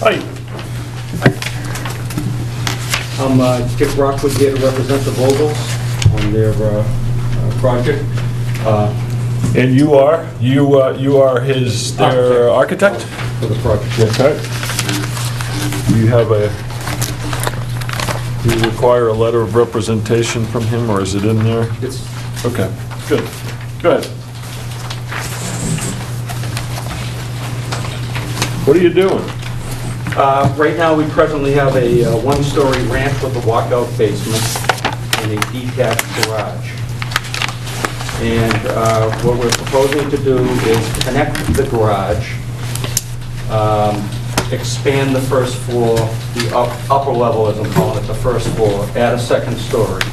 Hi. I'm Dick Rockwood here to represent the Vogels on their project. And you are? You are their architect? For the project. Okay. Do you have do you require a letter of representation from him, or is it in there? It's Okay, good. Go ahead. What are you doing? right now, we presently have a one-story ranch with a walkout basement and a detached garage. And what we're proposing to do is connect the garage, expand the first floor, the upper level, as I'm calling it, the first floor, add a second story,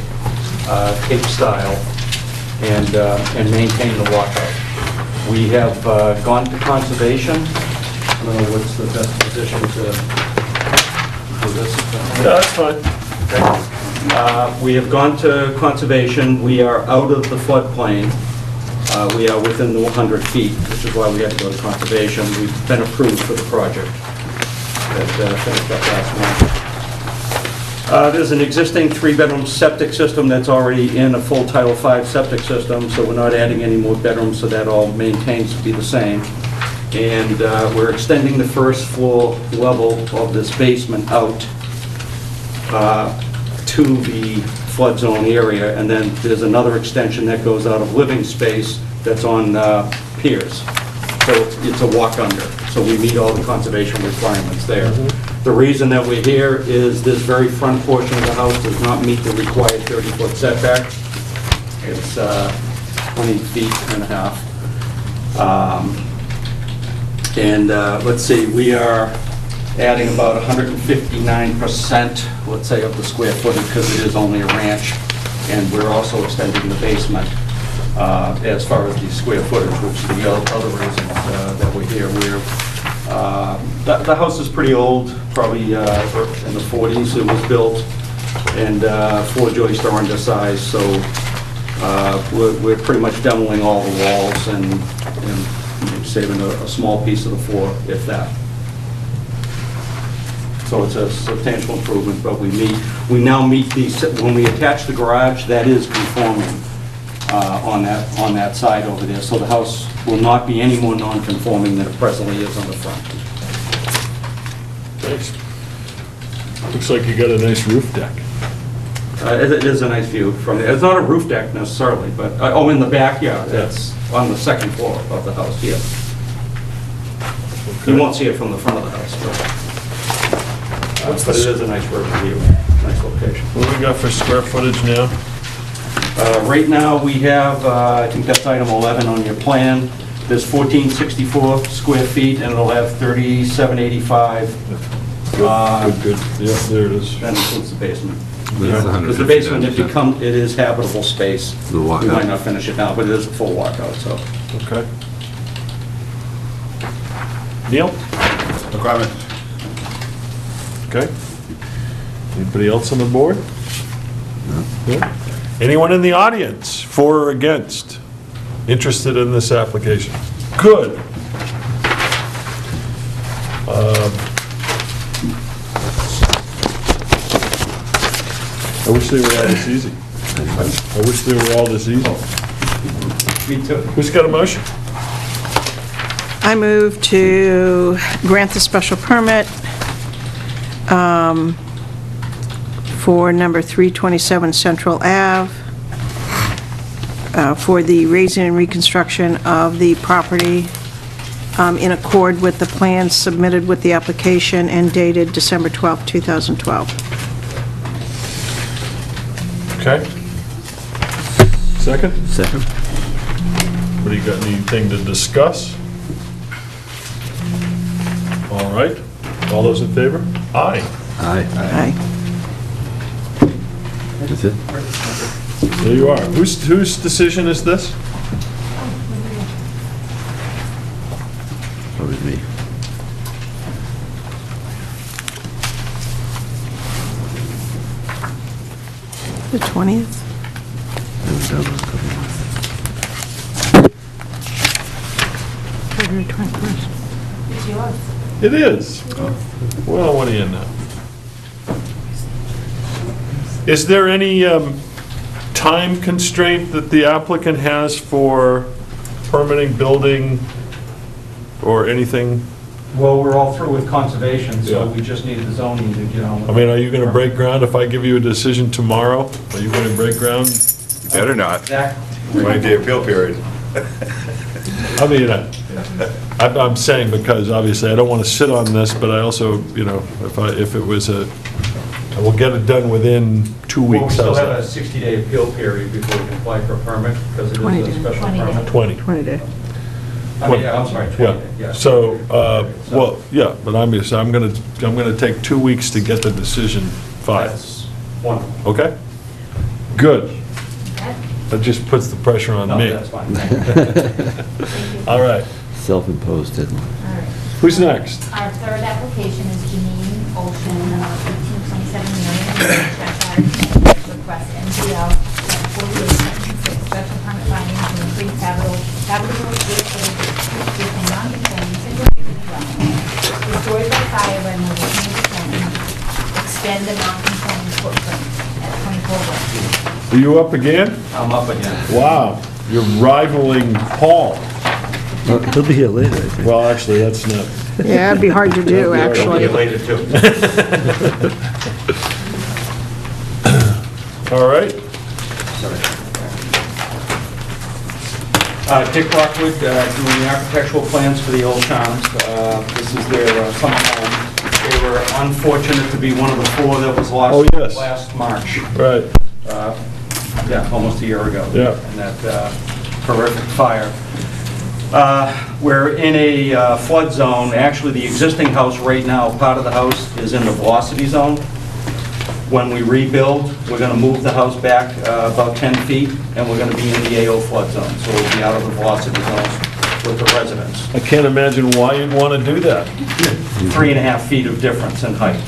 cape style, and maintain the walkout. We have gone to conservation. I don't know what's the best position to do this. Yeah, that's fine. We have gone to conservation. We are out of the floodplain. We are within the 100 feet, which is why we had to go to conservation. We've been approved for the project that finished up last month. There's an existing 3-bedroom septic system that's already in a full Title V septic system, so we're not adding any more bedrooms, so that all maintains to be the same. And we're extending the first floor level of this basement out to the flood zone area, and then there's another extension that goes out of living space that's on piers. So it's a walk under, so we meet all the conservation requirements there. The reason that we're here is this very front portion of the house does not meet the required 30-foot setback. It's 20 feet and a half. Let's see, we are adding about 159%, let's say, of the square footage, because it is only a ranch, and we're also extending the basement as far as the square footage, which is the other reason that we're here. The house is pretty old, probably in the 40s it was built, and floor joists are undersized, so we're pretty much demoing all the walls and saving a small piece of the floor, if that. So it's a substantial improvement, but we now meet when we attach the garage, that is conforming on that side over there. So the house will not be any more non-conforming than it presently is on the front. Thanks. Looks like you got a nice roof deck. It is a nice view from there. It's not a roof deck necessarily, but, in the back, yeah, that's on the second floor of the house, yeah. Okay. You won't see it from the front of the house, but it is a nice river view, nice location. What do we got for square footage now? Right now, we have, I think that's item 11 on your plan. There's 1464 square feet, and it'll have 3785. Good. Yeah, there it is. That includes the basement. That's Because the basement, it is habitable space. The walkout. We might not finish it now, but it is a full walkout, so. Okay. Neil? No comment. Okay. Anybody else on the board? No. Anyone in the audience, for or against, interested in this application? Good. I wish they were all this easy. I wish they were all this easy. Me too. Who's got a motion? I move to grant the special permit for number 327 Central Ave for the raising and reconstruction of the property in accord with the plans submitted with the application and dated December 12, 2012. Okay. Second? Second. What do you got, anything to discuss? All right, all those in favor? Aye. Aye. Aye. That's it? There you are. Whose decision is this? Probably me. The 20th? It was done a couple months. February 21st. It's yours. It is. Well, what do you know? Is there any time constraint that the applicant has for permitting, building, or anything? Well, we're all through with conservation, so Yeah. we just needed the zoning to get on with I mean, are you going to break ground if I give you a decision tomorrow? Are you going to break ground? You better not. That. 20-day appeal period. I mean, I'm saying because obviously I don't want to sit on this, but I also, you know, if it was I will get it done within 2 Well, we weeks. still How's have a that? 60-day appeal period before we can apply for a permit, because it 20 is a days. special 20 days. permit. 20. 20 day. I mean, I'm sorry, 20 Yeah, days, yeah. so, well, yeah, but I'm gonna take 2 weeks to get the decision filed, That's wonderful. okay? Good. Okay. That just puts the pressure on No, me. that's fine. Thank you. All right, Self-imposed deadline. All right. who's next? Our third application is Janine Ocean, 1527 Marion, Cheshire, request NGL 4876, special permit findings to increase habitable space for the existing non-conforming single-family dwelling, destroyed by fire by more than 20%, extend the non-conforming footprint at 24 West. Are you up again? I'm up again. Wow, you're rivaling Paul. He'll be here later, I think. Well, actually, that's not, Yeah, it'd be hard to do, I'll actually. get later, too. all right. Dick Rockwood, doing the architectural plans for the Old Charms. This is their summer home. They were unfortunate to be one of the four that was lost Oh, yes. last March. Right, Yeah, almost a year ago. Yeah. And that horrific fire. We're in a flood zone. Actually, the existing house right now, part of the house is in the velocity zone. When we rebuild, we're going to move the house back about 10 feet, and we're going to be in the AO flood zone. So we'll be out of the velocity zones with the residents. I can't imagine why you'd want to do that. 3.5 feet of difference in height,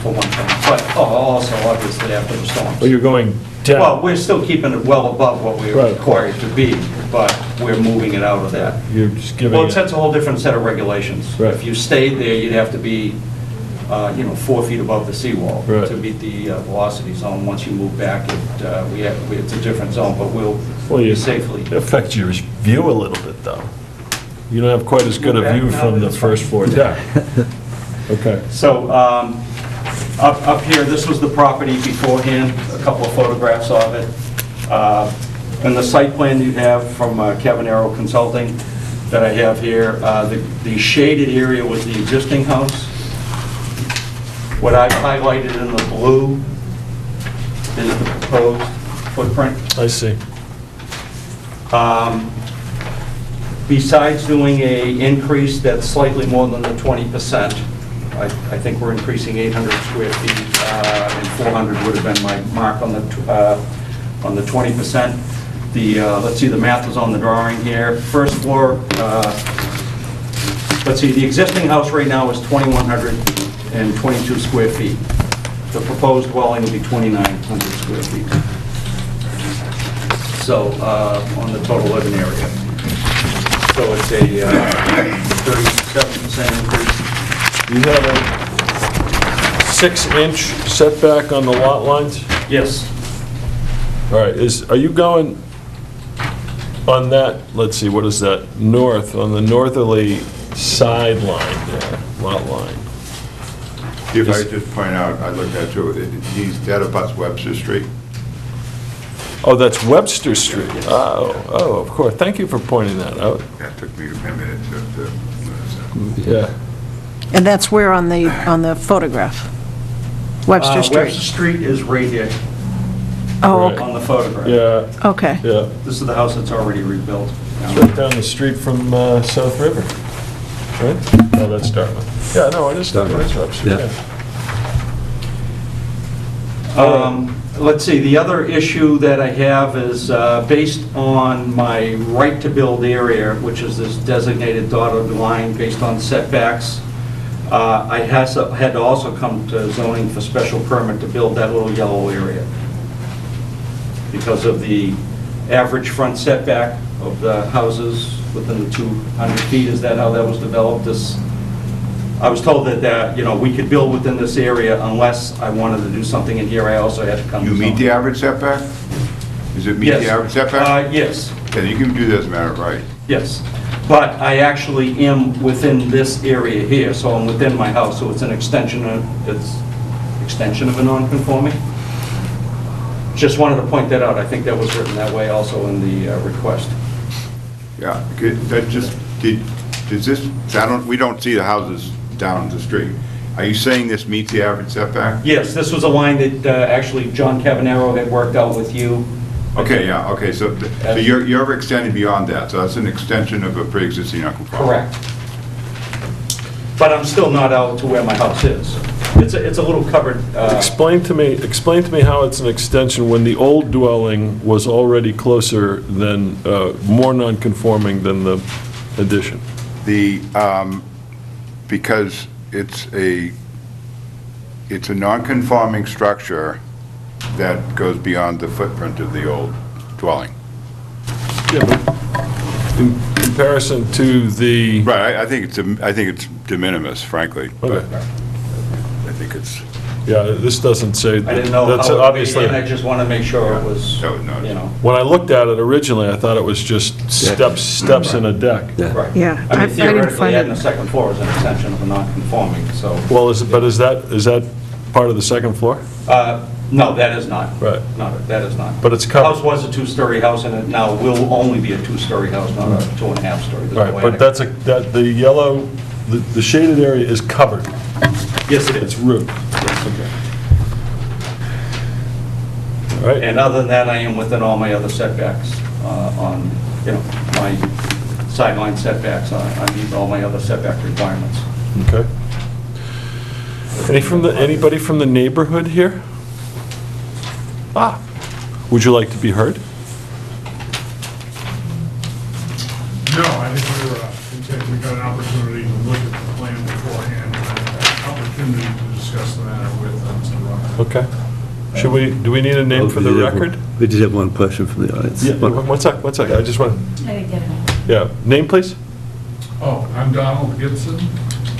for one thing. But also, obviously, after the storms. Well, you're going down. Well, we're still keeping it well above what we're Right. required to be, but we're moving it out of that. You're just giving Well, it it, sets a whole different set of regulations. Right. If you stayed there, you'd have to be, 4 feet above the seawall Right. to meet the velocity zone. Once you move back, it's a different zone, but we'll well, you be safely. it affects your view a little bit, though. You don't have quite as good a view from the first floor deck. Okay. So, up here, this was the property beforehand, a couple of photographs of it. And the site plan you have from Kevin Arrow Consulting that I have here, the shaded area was the existing house. What I've highlighted in the blue is the proposed footprint. I see. Besides doing a increase that's slightly more than the 20%, I think we're increasing 800 square feet, and 400 would have been my mark on the 20%. Let's see, the math is on the drawing here. First floor, let's see, the existing house right now is 2,122 square feet. The proposed dwelling will be 2,900 square feet. So, on the total living area. So it's a 37% increase. You have a 6-inch setback on the lot lines? Yes. All right, are you going on that, let's see, what is that, north, on the northerly sideline there, lot line? If I just point out, I looked at too, that abuts Webster Street. Oh, that's Webster Street. Oh, of course. Thank you for pointing that out. That took me a minute to Yeah. And that's where on the photograph? Webster Webster Street? Street is right here Oh, Right. okay. on the photograph. Yeah, Okay. yeah. This is the house that's already rebuilt. It's right down the street from South River, right? Oh, that's Dartmouth. Yeah, no, it is Webster, Yeah. yeah. Let's see, the other issue that I have is based on my right-to-build area, which is this designated dotted line based on setbacks. I had to also come to zoning for special permit to build that little yellow area because of the average front setback of the houses within the 200 feet. Is that how that was developed? I was told that, you know, we could build within this area unless I wanted to do something in here, I also had to come to You meet zoning. the average setback? Does it meet Yes. the average setback? Yes, Yeah, you can do that as a matter of right. yes. But I actually am within this area here, so I'm within my house, so it's an extension of a non-conforming. Just wanted to point that out. I think that was written that way also in the request. Yeah, that just, does this, we don't see the houses down the street. Are you saying this meets the average setback? Yes, this was a line that actually John Cavanero had worked out with you. Okay, yeah, okay, so you're extending beyond that, so that's an extension of a pre-existing non-conforming. Correct. But I'm still not out to where my house is. It's a little covered, Explain to me how it's an extension when the old dwelling was already closer than, more non-conforming than the addition. Because it's a non-conforming structure that goes beyond the footprint of the old dwelling. Yeah, but in comparison to the, Right, I think it's de minimis, frankly. but okay, I think it's, yeah, this doesn't say, I didn't know that's how it would be, obviously, and I just want to make sure it was, That was nice. you know. when I looked at it originally, I thought it was just steps in a deck. Yeah. Right. Yeah, I I mean, didn't theoretically, find adding it. a second floor is an extension of a non-conforming, so. Well, is that part of the second floor? No, that is not. Right. No, that is not. But it's The covered. house was a two-story house, and it now will only be a two-story house, not a 2.5-story. There's no Right, but attic. the yellow, the shaded area is covered. Yes, it It's is. roofed. All right, And other than that, I am within all my other setbacks on, you know, my sideline setbacks. I meet all my other setback requirements. okay. Anybody from the neighborhood here? Would you like to be heard? No, I think we got an opportunity to look at the plan beforehand, and an opportunity to discuss the matter with Mr. Rock. Okay. Do we need a name for the record? We did have one question from the audience. Yeah, one sec, I just want, I didn't get it. yeah, name, please? Oh, I'm Donald Gibson.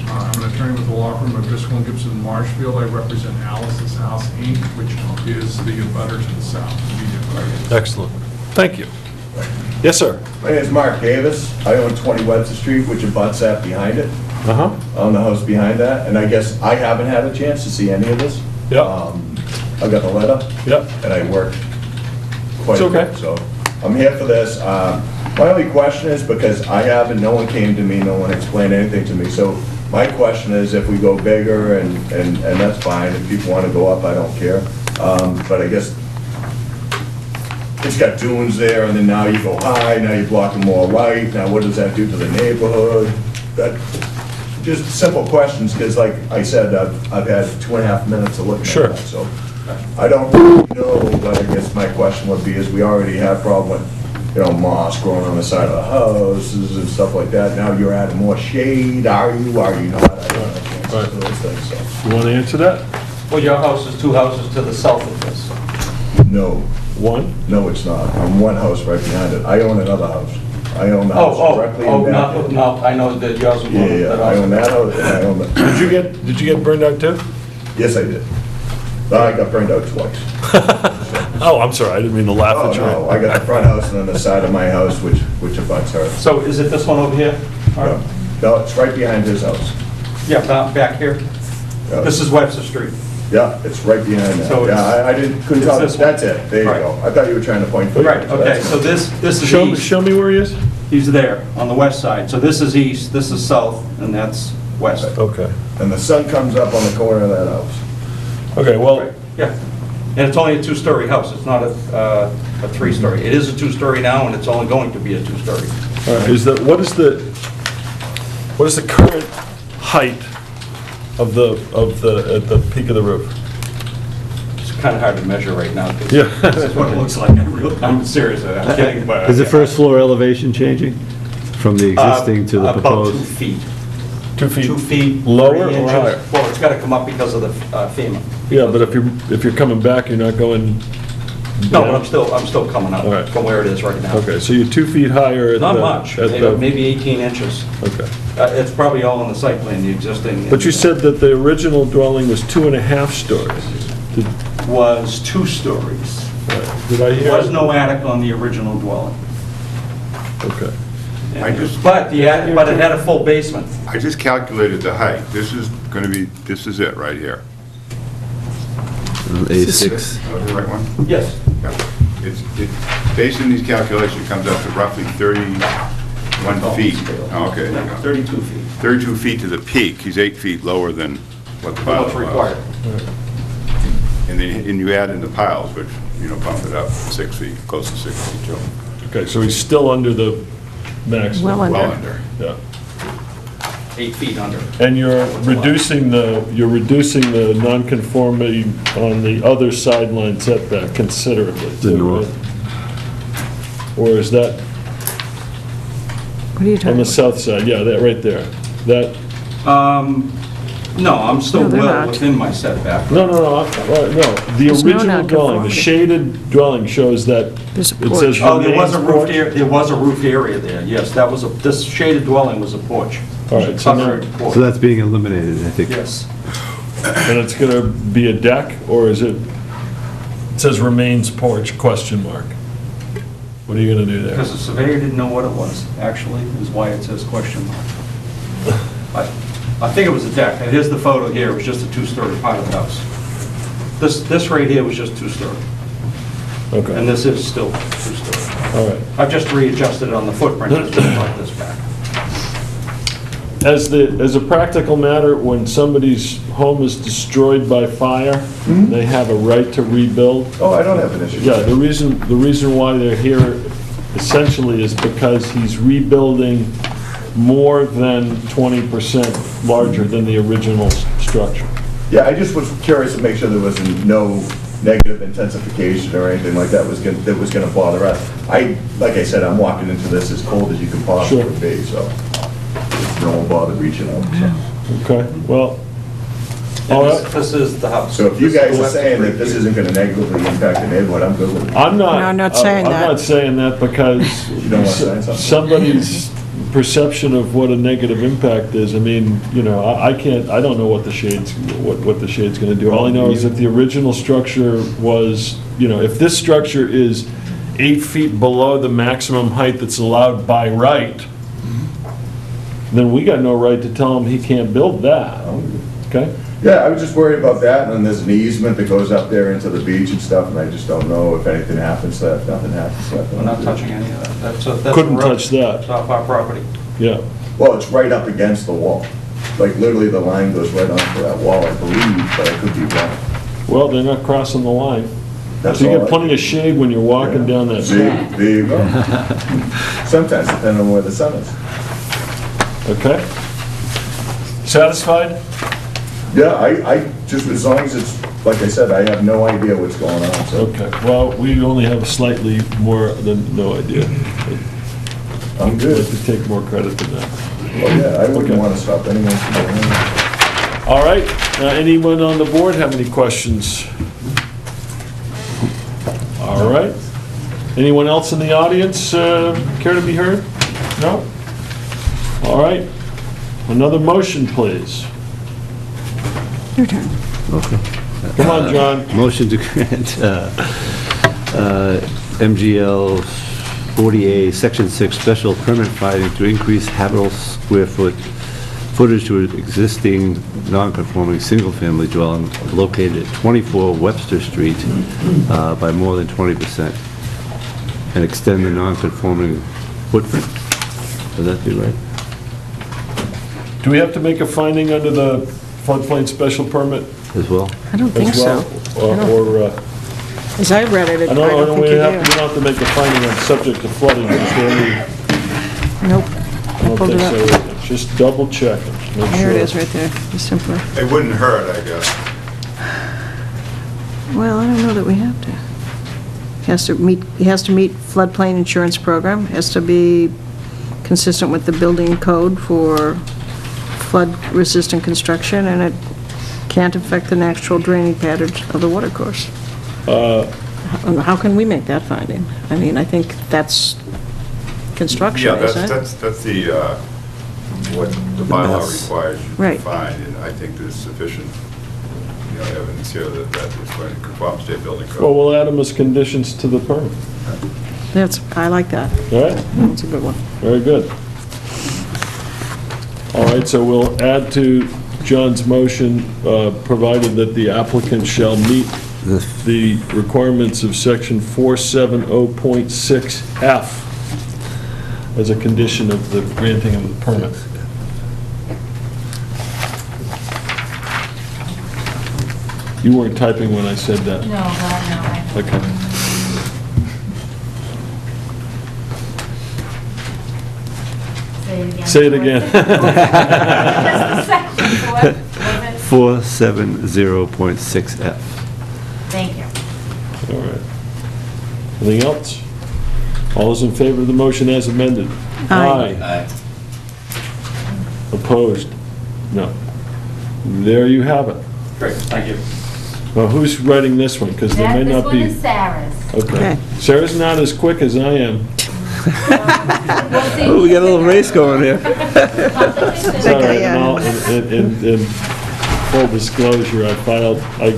I'm an attorney with the law firm of Driscoll and Gibson Marshfield. I represent Alice's House, Inc., which is the abutter to the south, immediate abutter. Excellent. Thank you. Yes, sir. My name is Mark Davis. I own 20 Webster Street, which abuts that behind it. Uh-huh. I own the house behind that, and I guess I haven't had a chance to see any of this. Yeah. I got the letter. Yeah. And I worked quite It's a okay. bit, so I'm here for this. My only question is, because I haven't, no one came to me, no one explained anything to me, so my question is, if we go bigger, and that's fine, if people want to go up, I don't care. But I guess it's got dunes there, and then now you go high, now you're blocking more light, now what does that do to the neighborhood? Just simple questions, because like I said, I've had 2.5 minutes to look at Sure. that, so I don't really know, but I guess my question would be, is we already have problem with, moss growing on the side of the houses and stuff like that, now you're adding more shade, are you not? I don't know the answers to those things, so. You want to answer that? Well, your house is 2 houses to the south of this. No, One? no, it's not. I'm one house right behind it. I own another house. I own the house directly in back. No, I know that yours is one Yeah, that I own that also. house, and I own the, Did you get burned out too? yes, I did. But I got burned out twice. Oh, I'm sorry, I didn't mean to laugh Oh, at you. no, I got the front house and then the side of my house, which abuts her. So is it this one over here? All right. No, it's right behind his house. Yeah, back here. Yeah. This is Webster Street. Yeah, it's right behind that. So it's- Yeah, I couldn't it's tell, this one. that's it, there you Right. go. I thought you were trying to point fingers. Right, okay, That's so it. this is Show east. me where he is? He's there, on the west side. So this is east, this is south, and that's west. Okay. And the sun comes up on the corner of that house. Okay, well, Right, yeah. And it's only a 2-story house, it's not a 3-story. It is a 2-story now, and it's only going to be a 2-story. all right, what is the current height of at the peak of the roof? It's kind of hard to measure right now. 'cause Yeah. This is what it looks like. I'm serious, I'm kidding, but. Is the first floor elevation changing from the existing to the About 2 proposed? feet. 2 feet? 2 feet. Lower 3 or inches. higher? Well, it's got to come up because of the FEMA. Yeah, but if you're coming back, you're not going No, but I'm still coming up All right. from where it is right now. Okay, so you're 2 feet higher at the... Not much, at the- maybe 18 inches. Okay. It's probably all on the site plan, the existing. But you said that the original dwelling was 2.5 stories. Was 2 stories. Did I hear? There was no attic on the original dwelling. Okay. But it had a full basement. I just calculated the height. This is going to be, this is it right here. A6. Is that the right one? Yes. Yeah. Based on these calculations, it comes up to roughly 31 feet. Oh, okay. there you go. 32 feet. 32 feet to the peak. He's 8 feet lower than what the bylaw What's required. allows. And you add in the piles, which, bump it up 6 feet, close to 6 feet, too. Okay, so he's still under the maximum. Well Well under. under. Yeah. 8 feet under. And you're reducing the nonconformity on the other sideline setback considerably, The too, north. right? Or is that What are you on talking the about? south side? Yeah, that right there. That, No, I'm still No, they're well not. within my setback. no. The There's no original dwelling, the nonconformity. shaded dwelling shows that There's a it says porch. Oh, there was a remains porch. there was a roof area there, yes, this shaded dwelling was a porch. All right, so now- Covered porch. So that's being eliminated, I think. Yes. And it's gonna be a deck, or is it says remains porch, question mark? What are you gonna do there? Because the surveyor didn't know what it was, actually, is why it says question mark. I think it was a deck, and here's the photo here, it was just a 2-story part of the house. This right here was just 2-story, and Okay, this is still 2-story. all right. I've just readjusted it on the footprint, just to brought this back. As a practical matter, when somebody's home is destroyed by fire, they have a right to rebuild. Oh, I don't have an issue. Yeah, the reason why they're here essentially is because he's rebuilding more than 20% larger than the original structure. Yeah, I just was curious to make sure there was no negative intensification or anything like that was gonna bother us. Like I said, I'm walking into this as cold as you can possibly Sure. be, so no one bothered reaching out, so. Okay, well, all And right. this is the house. So if you This is guys the are west saying that street this view. isn't gonna negatively impact the neighborhood, I'm good with it. I'm not. No, I'm not saying I'm that. not saying that because You don't want to say something? somebody's perception of what a negative impact is, I mean, I don't know what the shade's gonna do. All I know is that the original structure was, if this structure is 8 feet below the maximum height that's allowed by right, then we got no right to tell him he can't build that, okay? Yeah, I was just worried about that, and then there's an easement that goes up there into the beach and stuff, and I just don't know if anything happens to that, if nothing happens to that. We're not touching any of that. That's a Couldn't road. touch that. It's off our property. Yeah, Well, it's right up against the wall. Like, literally, the line goes right onto that wall, I believe, but I could be wrong. well, they're not crossing the line. That's So you all get I- plenty of shade when you're walking down that See, path, there you go. Sometimes, depending on where the sun is. okay? Satisfied? Yeah, I just, as long as it's, like I said, I have no idea what's going on, so Okay, well, we only have slightly more than no idea. I'm I'd good. like to take more credit than that. Well, yeah, I Okay. wouldn't want to stop anyone from doing anything. All right, anyone on the board have any questions? All right. Anyone else in the audience care to be heard? No? All right. Another motion, please. Your turn. Come on, John. Motion to grant MGL 40A, Section 6, special permit finding to increase habitable square footage to an existing non-conforming single-family dwelling located at 24 Webster Street by more than 20%, and extend the non-conforming footprint. Would that be right? Do we have to make a finding under the floodplain special permit As well? I don't think as well? so. Or, As I read it, I I don't don't, think we you don't have do. to make a finding on subject to flooding, is there any? Nope. I don't Pulled it think up. so. Just double check it. Make There it sure. is, right there, just simply. It wouldn't hurt, I guess. Well, I don't know that we have to. He has to meet floodplain insurance program, has to be consistent with the building code for flood-resistant construction, and it can't affect the natural draining patterns of the watercourse. How can we make that finding? I mean, I think that's construction, Yeah, isn't it? that's the, what the bylaw Yes. requires you to Right. find, and I think there's sufficient, evidence here that that is going to conform to state building Well, code. we'll add them as conditions to the permit. I like that. All right? That's a good one. Very good. All right, so we'll add to John's motion, provided that the applicant shall meet the requirements of section 470.6F as a condition of the granting of the permit. You weren't typing when I said that. No, God, no, I know. Okay. Say it again. Say it again. That's the section, so what was it? 470.6F. Thank you. All right. Anything else? All those in favor of the motion as amended? Aye. Opposed? No. There you have it. Great, thank you. Well, who's writing this one? Because there may This not one be... is Sarah's. Okay. Okay. Sarah's not as quick as I am. We'll see. Oh, we got a little race going here. It's all right, yeah. and I'll- in full disclosure, I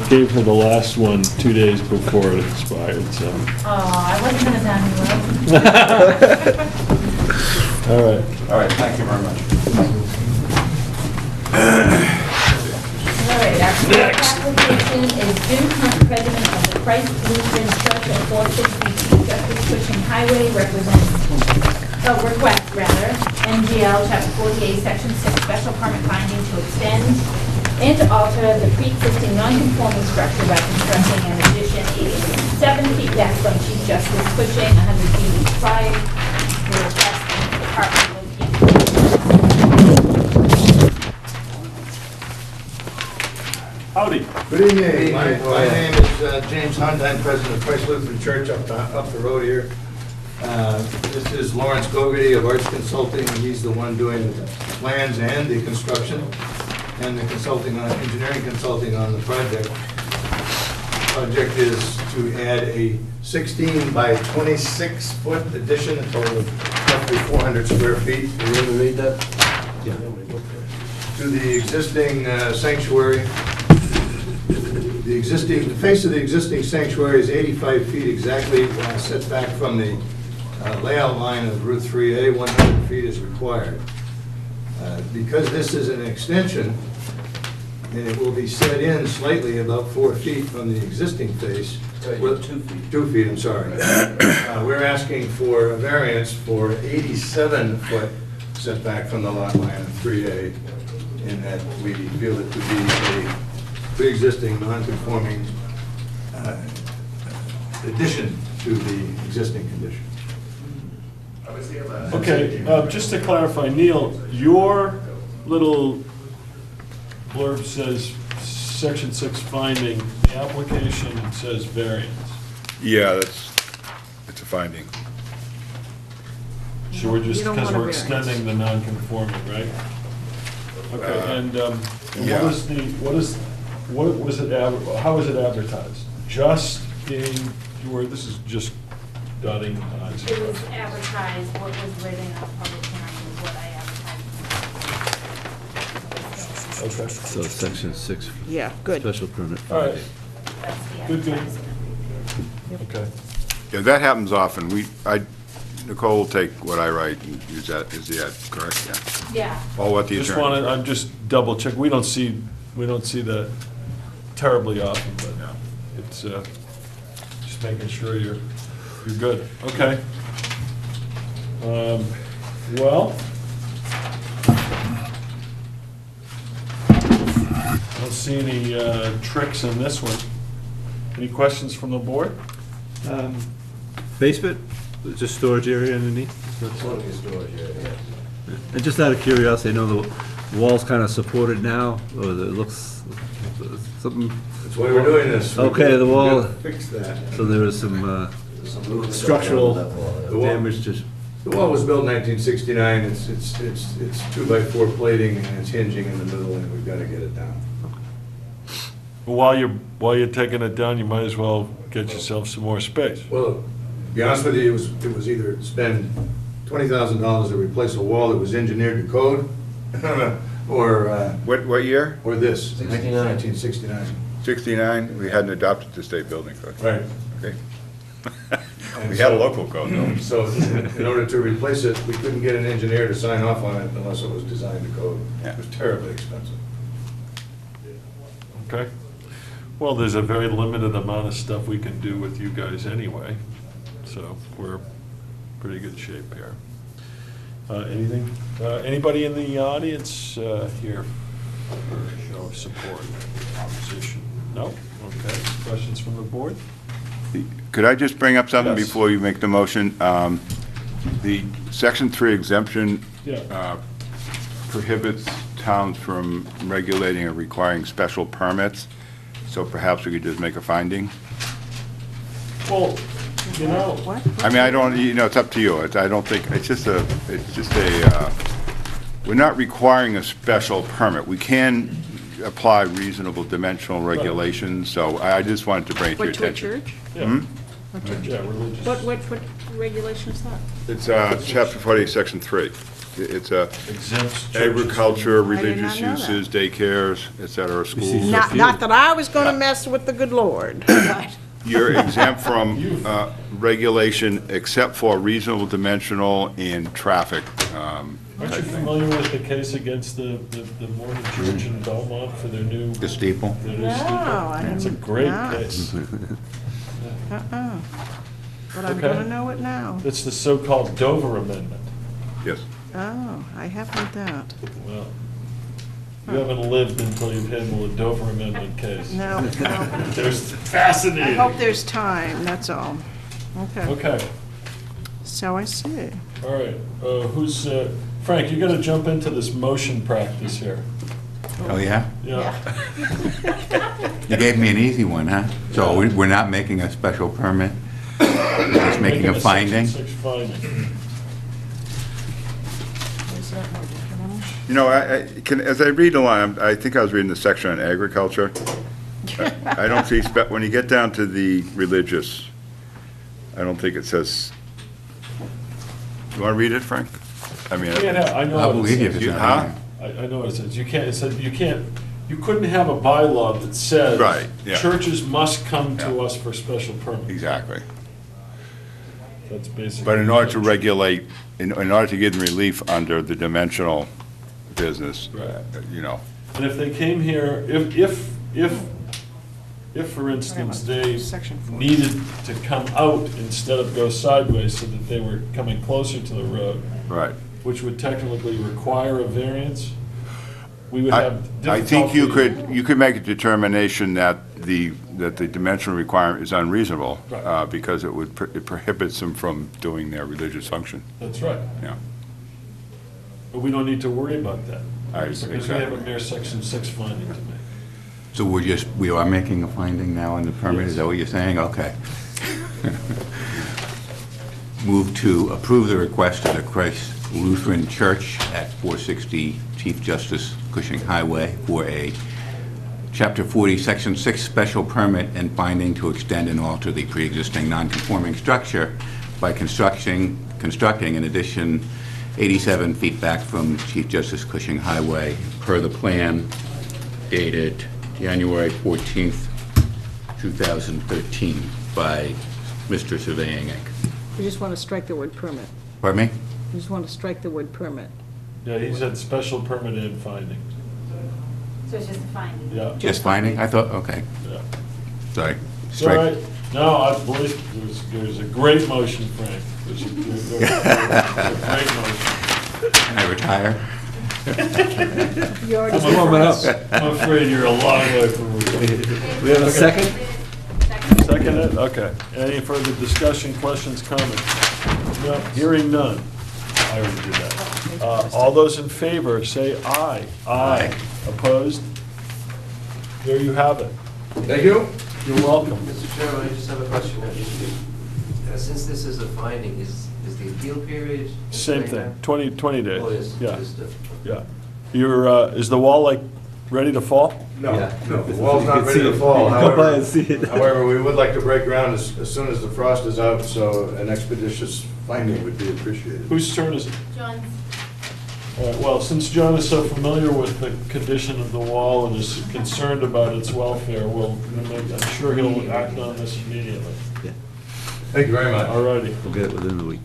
gave her the last one 2 days before it expired, so... Oh, I wasn't gonna sound you up. All right. All right, thank you very much. All right, our first application is Jim Hunt, president of the Christ Lutheran Church at 462 Justice Cushing Highway, MGL Chapter 48, Section 6, special permit finding to extend and to alter the pre-existing non-conforming structure by constructing an addition 87 feet back from Chief Justice Cushing, 100 feet each side. The request and the department located. Howdy. Good evening. My name is James Hunt. I'm president of Christ Lutheran Church up the road here. This is Lawrence Gogarty of Arts Consulting. He's the one doing the plans and the construction and the engineering consulting on the project. The project is to add a 16 by 26 foot addition, a total of roughly 400 square feet. Are you able to read that? Yeah. To the existing sanctuary. The face of the existing sanctuary is 85 feet exactly, set back from the layout line of Route 3A, 100 feet is required. Because this is an extension, and it will be set in slightly about 4 feet from the existing face. 2 feet. 2 feet, I'm sorry. We're asking for a variance for 87-foot setback from the lot line of 3A, in that we feel it to be a pre-existing, non-conforming addition to the existing condition. Okay, just to clarify, Neil, your little blurb says section 6 finding, the application says variance. Yeah, it's a finding. So we're just, You don't because want a we're variance. extending the non-conforming, right? Okay, and yeah. what was it, how was it advertised? Just in, this is just dotting i's. It was advertised, what was written on public hearing is what I advertised. Okay, So section 6, Yeah, good. special permit. all right, That's the Good, good. advertisement. okay. Yeah, that happens often. Nicole will take what I write and use that, is that correct? Yeah. Yeah. Or what the Just attorney. wanted, I'm just double check, we don't see that terribly often, but it's, just making sure you're good, okay. Well, I don't see any tricks in this one. Any questions from the board? Basement, just storage area underneath? And just out of curiosity, I know the wall's kind of supported now, or it looks, something, That's why we're doing this. Okay, the wall- We've got to fix that. so there was some structural The wall- damage to, The wall was built in 1969. It's 2 by 4 plating, and it's hinging in the middle, and we've got to get it down. While you're taking it down, you might as well get yourself some more space. Well, to be honest with you, it was either spend $20,000 to replace a wall that was engineered to code, or, What year? or this, 1969. 69, we hadn't adopted the state building code. Right. Okay. We had a local code, though. So in order to replace it, we couldn't get an engineer to sign off on it unless it was designed to code. It was terribly expensive. Okay? Well, there's a very limited amount of stuff we can do with you guys anyway, so we're pretty good shape here. Anything, anybody in the audience here for a show of support, opposition? No? Okay. Questions from the board? Could I just bring up something Yes. before you make the motion? The Section 3 exemption Yeah. prohibits towns from regulating or requiring special permits, so perhaps we could just make a finding? Well, you know, What? I mean, I don't, it's up to you. I don't think, it's just a, we're not requiring a special permit. We can apply reasonable dimensional regulations, so I just wanted to bring it to your What, to a attention. church? yeah. Yeah, religious. What regulation is that? It's Chapter 40, Section 3. It's Exempts churches agriculture, I did religious not know that. uses, daycares, et cetera, schools. Not that I was gonna mess with the good Lord, but. You're exempt from regulation except for reasonable dimensional and traffic. Aren't you familiar with the case against the Mormon Church in Belmont for their new? The steeple? their new No, steeple? I It's a didn't- great no. case. But I'm Okay. gonna know it now. It's the so-called Dover Amendment. Yes. Oh, I have heard that. Well, you haven't lived until you've handled a Dover Amendment case. No, no. There's I fascinating. hope there's time, that's all. Okay, Okay, so I see. all right. Who's, Frank, you gotta jump into this motion practice here. Oh, yeah? Yeah. You gave me an easy one, huh? So we're not making a special permit? We're just making a finding? Section 6 finding. Is that more different? As I read along, I think I was reading the section on agriculture. I don't see, when you get down to the religious, I don't think it says, you want to read it, Frank? I mean, I know I'll what it believe you if says. it's not Huh? in there. I know what it says. You can't, it said, you couldn't have a bylaw that says. Right, yeah. Churches must come to Yeah. us for special permit. exactly. That's basically. But in order to regulate, in order to give them relief under the dimensional business, Right. And if they came here, if, for instance, they Section 4. needed to come out instead of go sideways so that they were coming closer to the road, right. which would technically require a variance, we would I have I difficulty. think you could make a determination that the dimensional requirement is unreasonable, Right. because it prohibits them from doing their religious function, That's right. yeah. But we don't need to worry about that. Because we have a exactly. mere Section 6 finding to make. So we are making a finding now in the permit, is that what you're saying? Okay. Move to approve the request of the Christ Lutheran Church at 460 Chief Justice Cushing Highway for a Chapter 40, Section 6 special permit and finding to extend and alter the pre-existing non-conforming structure by constructing an addition 87 feet back from Chief Justice Cushing Highway per the plan dated January 14th, 2013 by Mr. Surveying Inc. We just want to strike the word permit. Pardon me? We just want to strike the word permit. Yeah, he said special permit and finding. So it's just a finding. Yeah. Just finding? I thought, okay, Yeah. sorry. It's all right. No, I believe there's a great motion, Frank. There's a great motion. Can I retire? You already I'm afraid you're a long way from. We have a second? Second it? Okay. Any further discussion, questions, comments? No, hearing none. I already did that. All those in favor, say aye. Aye. Opposed? There you have it. Thank you. You're welcome. Mr. Chairman, I just have a question. Since this is a finding, is the appeal period? Same thing, 20 days. Oh, it is. Yeah, It is different. yeah. Is the wall like ready to fall? No, Yeah. no, the wall's You not can ready see to it. fall. You can come by However- and see it. However, we would like to break ground as soon as the frost is out, so an expeditious finding would be appreciated. Whose turn is it? John's. All right, well, since John is so familiar with the condition of the wall and is concerned about its welfare, I'm sure he'll act on this immediately. Thank you very much. All righty. We'll get it within the week.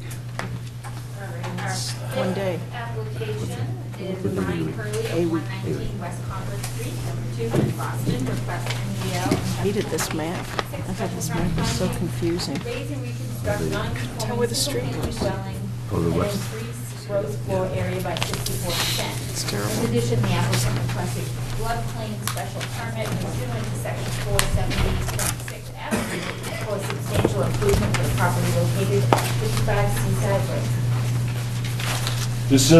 One day. Application is Ryan Curley of 119 West Congress Street, number 2, Boston, request NGL. I hated this map. I thought this map was so confusing. Raise and reconstruct Tell non-conforming where the street single-family was. dwelling Oh, the and west. increase gross floor area by 64%. It's terrible. In addition, the applicant requested floodplain special permit pursuant to section 470.6 F for substantial improvement of the property located at 55 Seaside Road. Is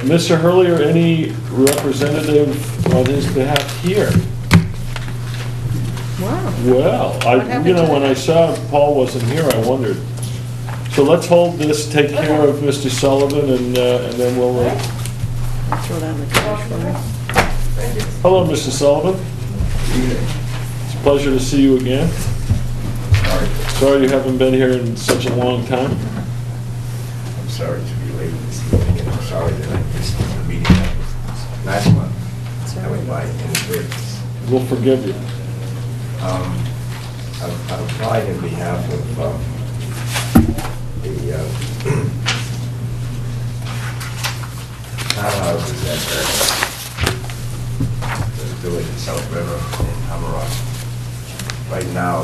Mr. Hurley or any representative on his behalf here? Wow. Well, What happened you know, to when that? I saw Paul wasn't here, I wondered. So let's hold this, take care of Mr. Sullivan, and then we'll, Throw that in the trash for me. hello, Mr. Sullivan. It's a pleasure to see you again. Sorry you haven't been here in such a long time. I'm sorry to be late this evening, and I'm sorry that I missed the meeting last month. That was my inadvertence. We'll forgive you. I've applied in behalf of the townhouses at the village in South River in Hammerock. Right now,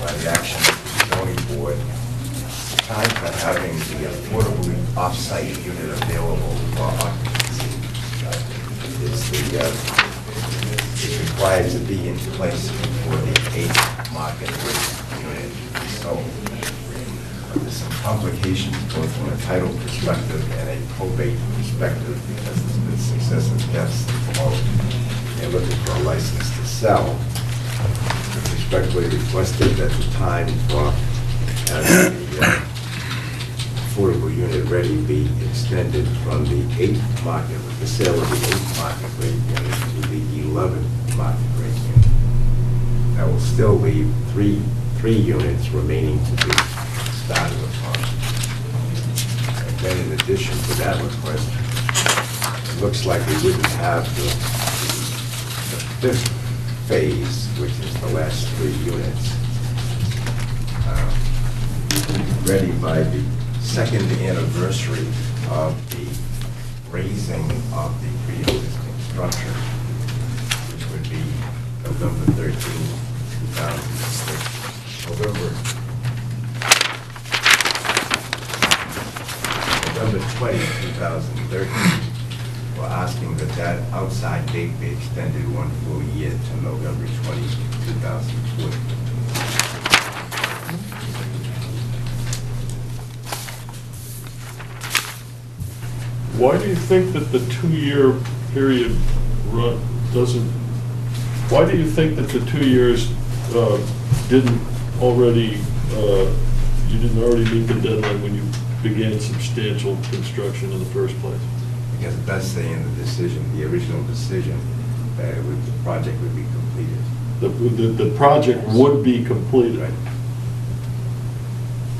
by the action of the zoning board, the time for having the affordable off-site unit available for occupancy is required to be in place before the 8th market rate unit is sold. There's some complications both from a title perspective and a probate perspective because there's been successive deaths involved. They're looking for a license to sell. Respectfully requested that the time for having the affordable unit ready be extended from the 8th market, the sale of the 8th market rate unit to the 11th market rate unit. That will still leave three units remaining to be started upon. And then in addition to that request, it looks like we wouldn't have the 5th phase, which is the last 3 units, ready by the 2nd anniversary of the raising of the pre-existing structure, which would be November 13, 2006. November 20, 2013. We're asking that that outside date be extended 1 full year to November 20, 2014. Why do you think that the 2-year period doesn't, why do you think that the 2 years didn't already, you didn't already meet the deadline when you began substantial construction in the first place? Because it does say in the decision, the original decision, that the project would be completed. The project would be completed. Right.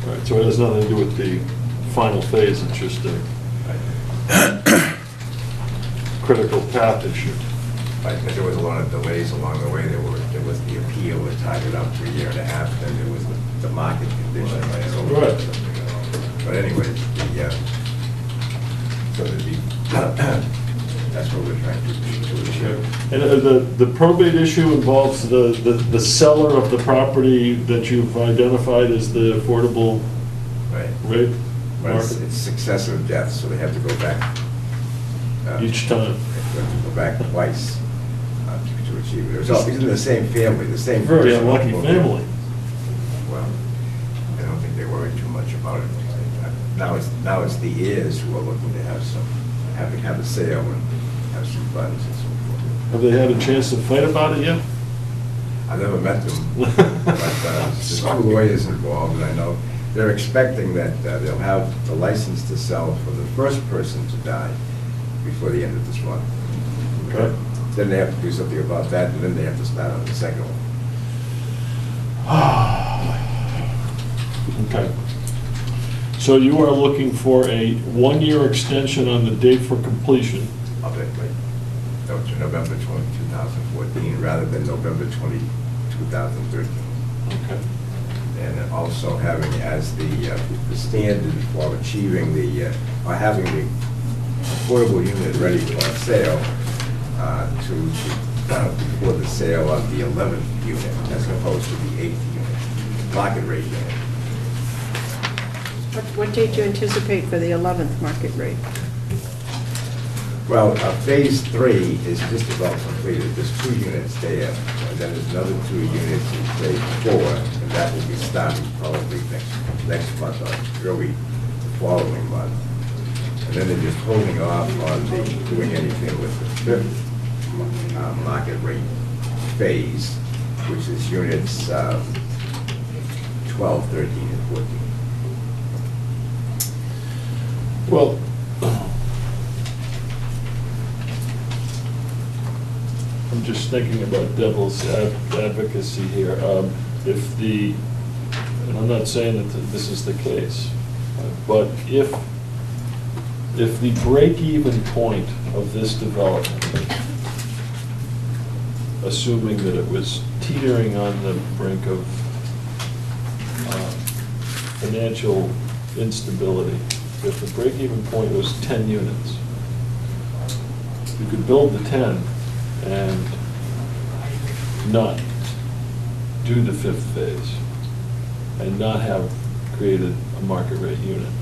Right, so it has nothing to do with the final phase, it's just a Right. critical path issue. Right, because there was a lot of delays along the way. There was the appeal that tied it up for a year and a half, then there was the market condition. Right. But anyway, so that's what we're trying to achieve. And the probate issue involves the seller of the property that you've identified as the affordable Right. rate But market it's successive deaths, so they have to go back. each time. They have to go back twice to achieve it. It's all, it's in the same family, the same. Very person. unlucky family. Well, I don't think they worry too much about it. Now it's the heirs who are looking to have a sale and have some funds and so forth. Have they had a chance to fight about it yet? I've never met them, but there's 2 lawyers involved, and I know they're expecting that they'll have the license to sell for the first person to die before the end of this month. Okay. then they have to do something about that, and then they have to start on the second one. Okay. So you are looking for a one-year extension on the date for completion. Of it, like, no, to November 20, 2014, rather than November 20, 2013. Okay. And then also having as the standard for achieving or having the affordable unit ready for sale before the sale of the 11th unit as opposed to the 8th unit, market rate unit. What date do you anticipate for the 11th market rate? Well, Phase 3 is just about completed. There's 2 units there, and then there's another 2 units in Phase 4, and that will be starting probably next month or early the following month. And then they're just holding off on doing anything with the 5th market rate phase, which is units 12, 13, and 14. Well, I'm just thinking about devil's advocacy here. If the, and I'm not saying that this is the case, but if the break-even point of this development, assuming that it was teetering on the brink of financial instability, if the break-even point was 10 units, you could build the 10 and not do the 5th phase and not have created a market rate unit.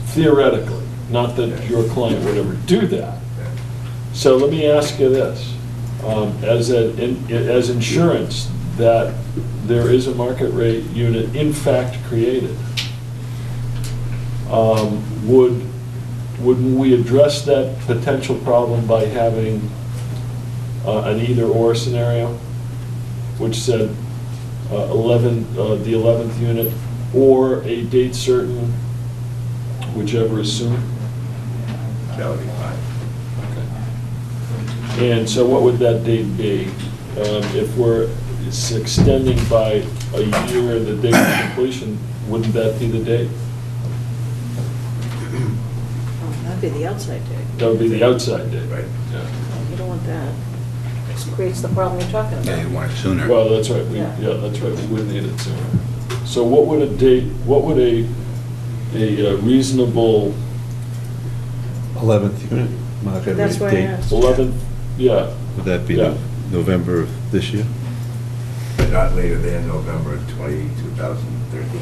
Theoretically, not that your client would ever do that. So let me ask you this, as insurance that there is a market rate unit in fact created, wouldn't we address that potential problem by having an either-or scenario, which said the 11th unit, or a date certain, whichever is sooner? That would be fine. Okay. And so what would that date be? If it's extending by a year, the date of completion, wouldn't that be the date? That'd be the outside date. That would be the outside date. Right. Yeah. You don't want that. It creates the problem you're talking about. Yeah, you want it sooner. Well, that's right, Yeah. that's right, we would need it sooner. So what would a reasonable 11th unit, market That's rate why I date. asked. 11th, yeah, Would that be Yeah. November of this year? But not later than November 20, 2013,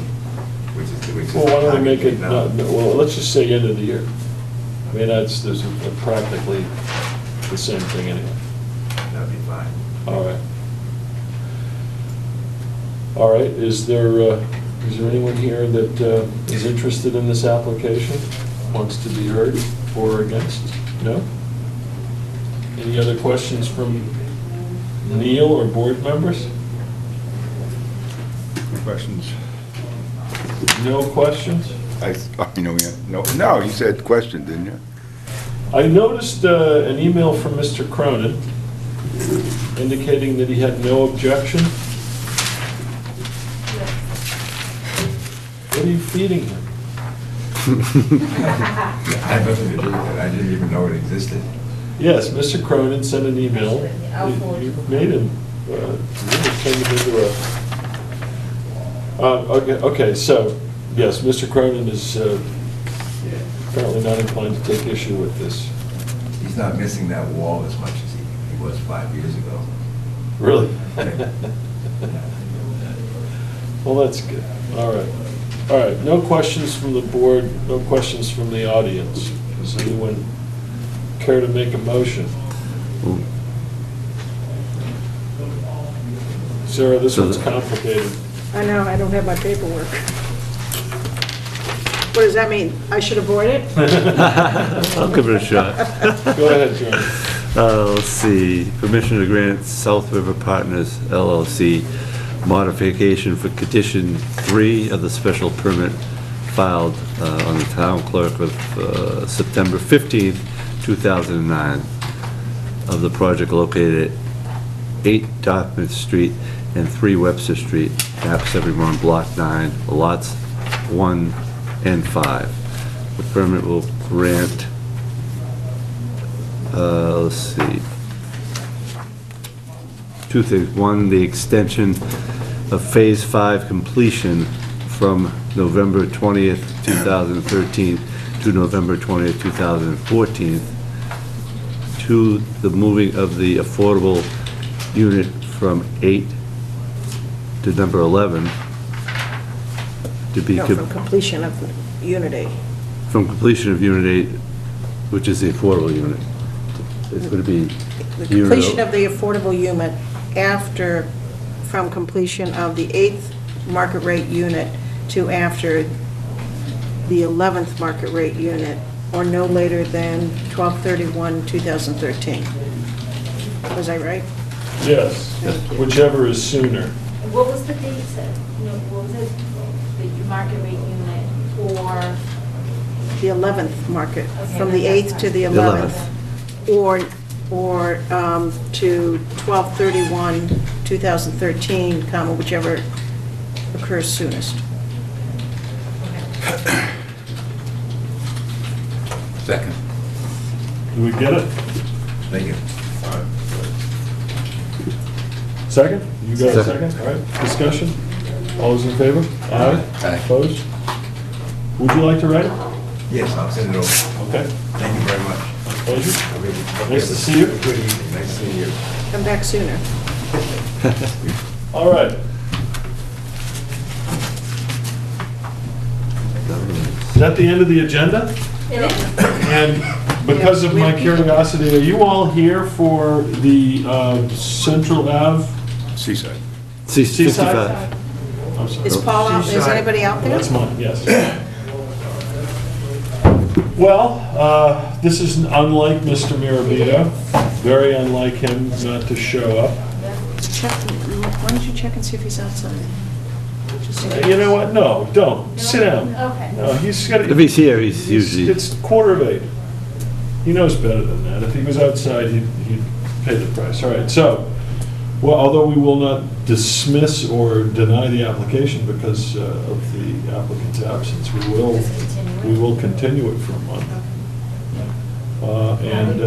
which is well, why don't we make it, now. well, let's just say end of the year. I mean, there's practically the same thing anyway. That'd be fine. All right. All right, is there anyone here that is interested in this application, wants to be heard for or against? No? Any other questions from Neil or board members? Questions? No questions? No, you said question, didn't you? I noticed an email from Mr. Cronin indicating that he had no objection. What are you feeding him? I have nothing to do with it. I didn't even know it existed. Yes, Mr. Cronin sent an email. I'll forward You it. made him, really turned him into a... Okay, so, yes, Mr. Cronin is apparently not inclined to take issue with this. He's not missing that wall as much as he was 5 years ago. Really? Well, that's good. All right. All right, no questions from the board, no questions from the audience. Does anyone care to make a motion? Sarah, this So one's the- complicated. I know, I don't have my paperwork. What does that mean? I should avoid it? I'll give it a shot. Go ahead, John. Let's see, permission to grant South River Partners LLC modification for condition 3 of the special permit filed on the town clerk of September 15th, 2009. of the project located at 8 Dartmouth Street and 3 Webster Street, map 71, block 9, lots 1 and 5. The permit will grant, let's see, 2 things. One, the extension of Phase 5 completion from November 20th, 2013 to November 20th, 2014. 2, the moving of the affordable unit from 8 to number 11 to be, No, from completion of Unit 8. from completion of Unit 8, which is the affordable unit. It's going to be The unit completion of the affordable unit after, from completion of the 8th market rate unit to after the 11th market rate unit, or no later than 12/31/2013. Was I right? Yes, Thank you. whichever is sooner. And what was the date said? No, what was it, the market rate unit for? The 11th market, Okay, from the that's 8th to the The 11th, or to 12/31/2013, comma, whichever occurs soonest. Second. Do we get it? Thank you. Second? You got a Second. second? All right, discussion? All those in favor? Aye. Aye. Opposed? Would you like to write it? Yes, I'll send it over. Okay, Thank you very much. pleasure. I really hope Nice to see you. Good evening, nice seeing you. Come back sooner. All right. Is that the end of the agenda? It is. And because of my curiosity, are you all here for the Central Ave? Seaside. Seaside? 55. I'm sorry. Is Paul out, is anybody out there? That's mine, yes. Well, this is unlike Mr. Mirabito, very unlike him not to show up. Check, why don't you check and see if he's outside? Just in You case. know what, no, don't, sit down. Okay. No, he's got, If he's here, he's usually, it's 7:45. He knows better than that. If he was outside, he'd pay the price. All right, so, well, although we will not dismiss or deny the application because of the applicant's absence, we will continue it for a month. And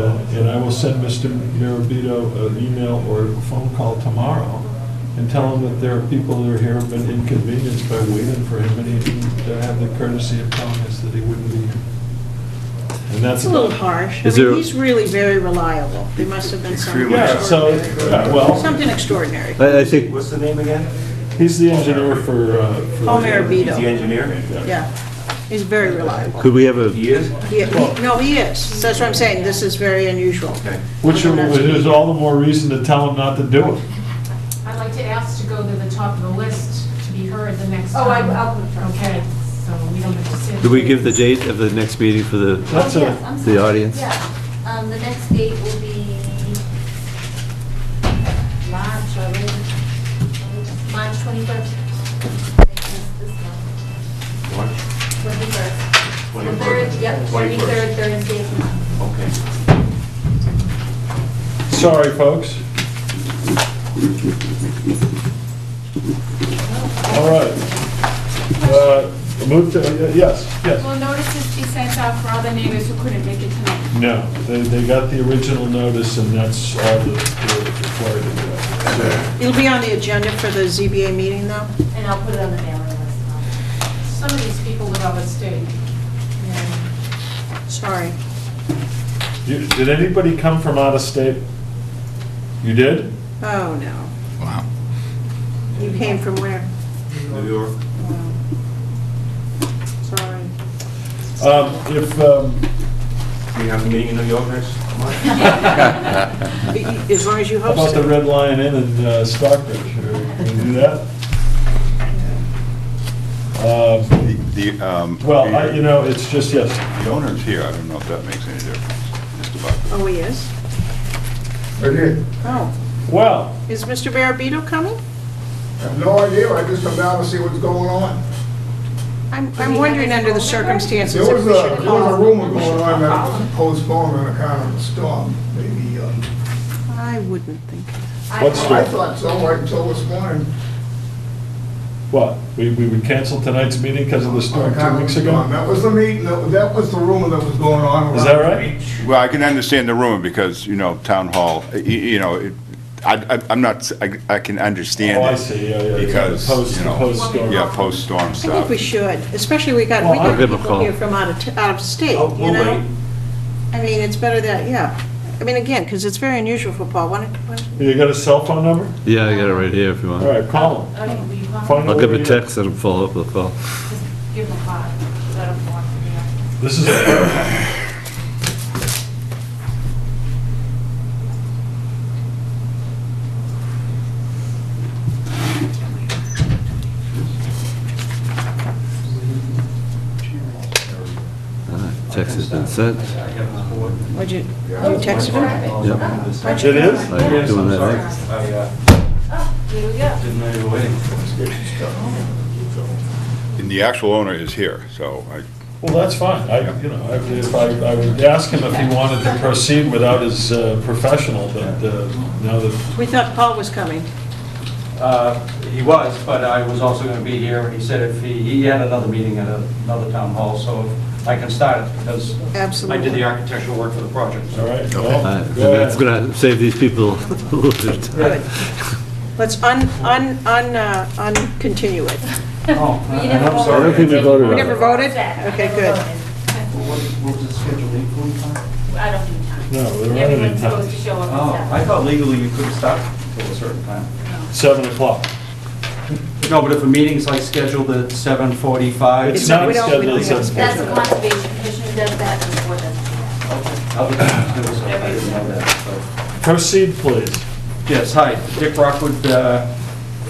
I will send Mr. Mirabito an email or a phone call tomorrow and tell him that there are people that are here who have been inconvenienced by waiting for him, and he didn't have the courtesy of telling us that he wouldn't be here. And that's It's a little about- harsh. I Is mean, there- he's really very reliable. There must have been something Yeah, so, extraordinary. yeah, well, Something extraordinary. I think, What's the name again? he's the engineer for... Paul Mirabito. engineer? Yeah, he's very reliable. could we have a, He is? No, he is. That's what I'm saying. This is very unusual. Which is all the more reason to tell him not to do it. I'd like to ask to go to the top of the list to be heard the next Oh, time. I'll put it first. Okay, so we don't have to sit. do we give the date of the next meeting for the, That's Yes, a, I'm the sorry. audience? Yeah, the next date will be March, March 21st. This month. March 21st. 21st. Third, yep, 21st. 23rd Thursday of the month. Okay. sorry, folks. All right. Move to, yes, yes. Will notices be sent out for other neighbors who couldn't make it tonight? No, they got the original notice, and that's all that they're required to do. It'll be on the agenda for the ZBA meeting, though? And I'll put it on the mailing list. Some of these people live out of state. Sorry. Did anybody come from out of state? You did? Oh, no. Wow. You came from where? New York. Sorry. If, We have a meeting in New York next month? As long as you how host about the it. Red Lion Inn in Stockbridge? Can we do that? Well, you know, it's just, yes. The owner's here, I don't know if that makes any difference, just about. Oh, he is? Right here. Oh. Well, Is Mr. Barabito coming? I have no idea, I just come down to see what's going on. I'm wondering under the circumstances There if was we should a call. rumor going on that it was postponed on account of the storm, maybe wouldn't think. What storm? I thought so, right until this morning. What, we would cancel tonight's meeting because of the storm 2 weeks ago? That was the meeting, that was the rumor that was going on. Is that around the right? beach. Well, I can understand the rumor because, town hall, I'm not, I can understand it. Oh, I see, yeah. Because, Post-storm. Yeah, post-storm I think stuff. we should, especially we got Well, I'll give 'em a people call. here from out of state, Oh, you we'll know? wait. I mean, it's better that, yeah. I mean, again, because it's very unusual for Paul. You got a cell phone number? Yeah, I got it right here if you want. All right, call him. Okay, will you call? Find out I'll give where a he is. text and follow up with a call. Just give them a call. Let them know. This is Text has been sent. Would you text him? Yep. It is? I'm doing that now. Here we go. Didn't know you were waiting. And the actual owner is here, so Well, that's fine. I would ask him if he wanted to proceed without his professional, but now that, We thought Paul was coming. He was, but I was also going to be here. He said if he had another meeting at another town hall, so if I can start it because I Absolutely. did the architectural work for the project. all right? All well, right, go That's ahead. gonna save these people a little bit of time. Good. Let's uncontinue it. Oh, You I'm never voted. I don't think we sorry. voted We on never it. voted? Set. Okay, Never good. voted. What was the schedule, 8:45? I don't do time. No, we're running in Everyone's time. supposed to show up Oh, at I thought legally you couldn't stop until a certain time. 7 o'clock. No, but if a meeting's like scheduled at 7:45. It's It's not we don't scheduled have at a 7:45. That's the conservation commission does that before the. Other times there was, I didn't know that, so. Proceed, please. Yes, hi, Dick Rockwood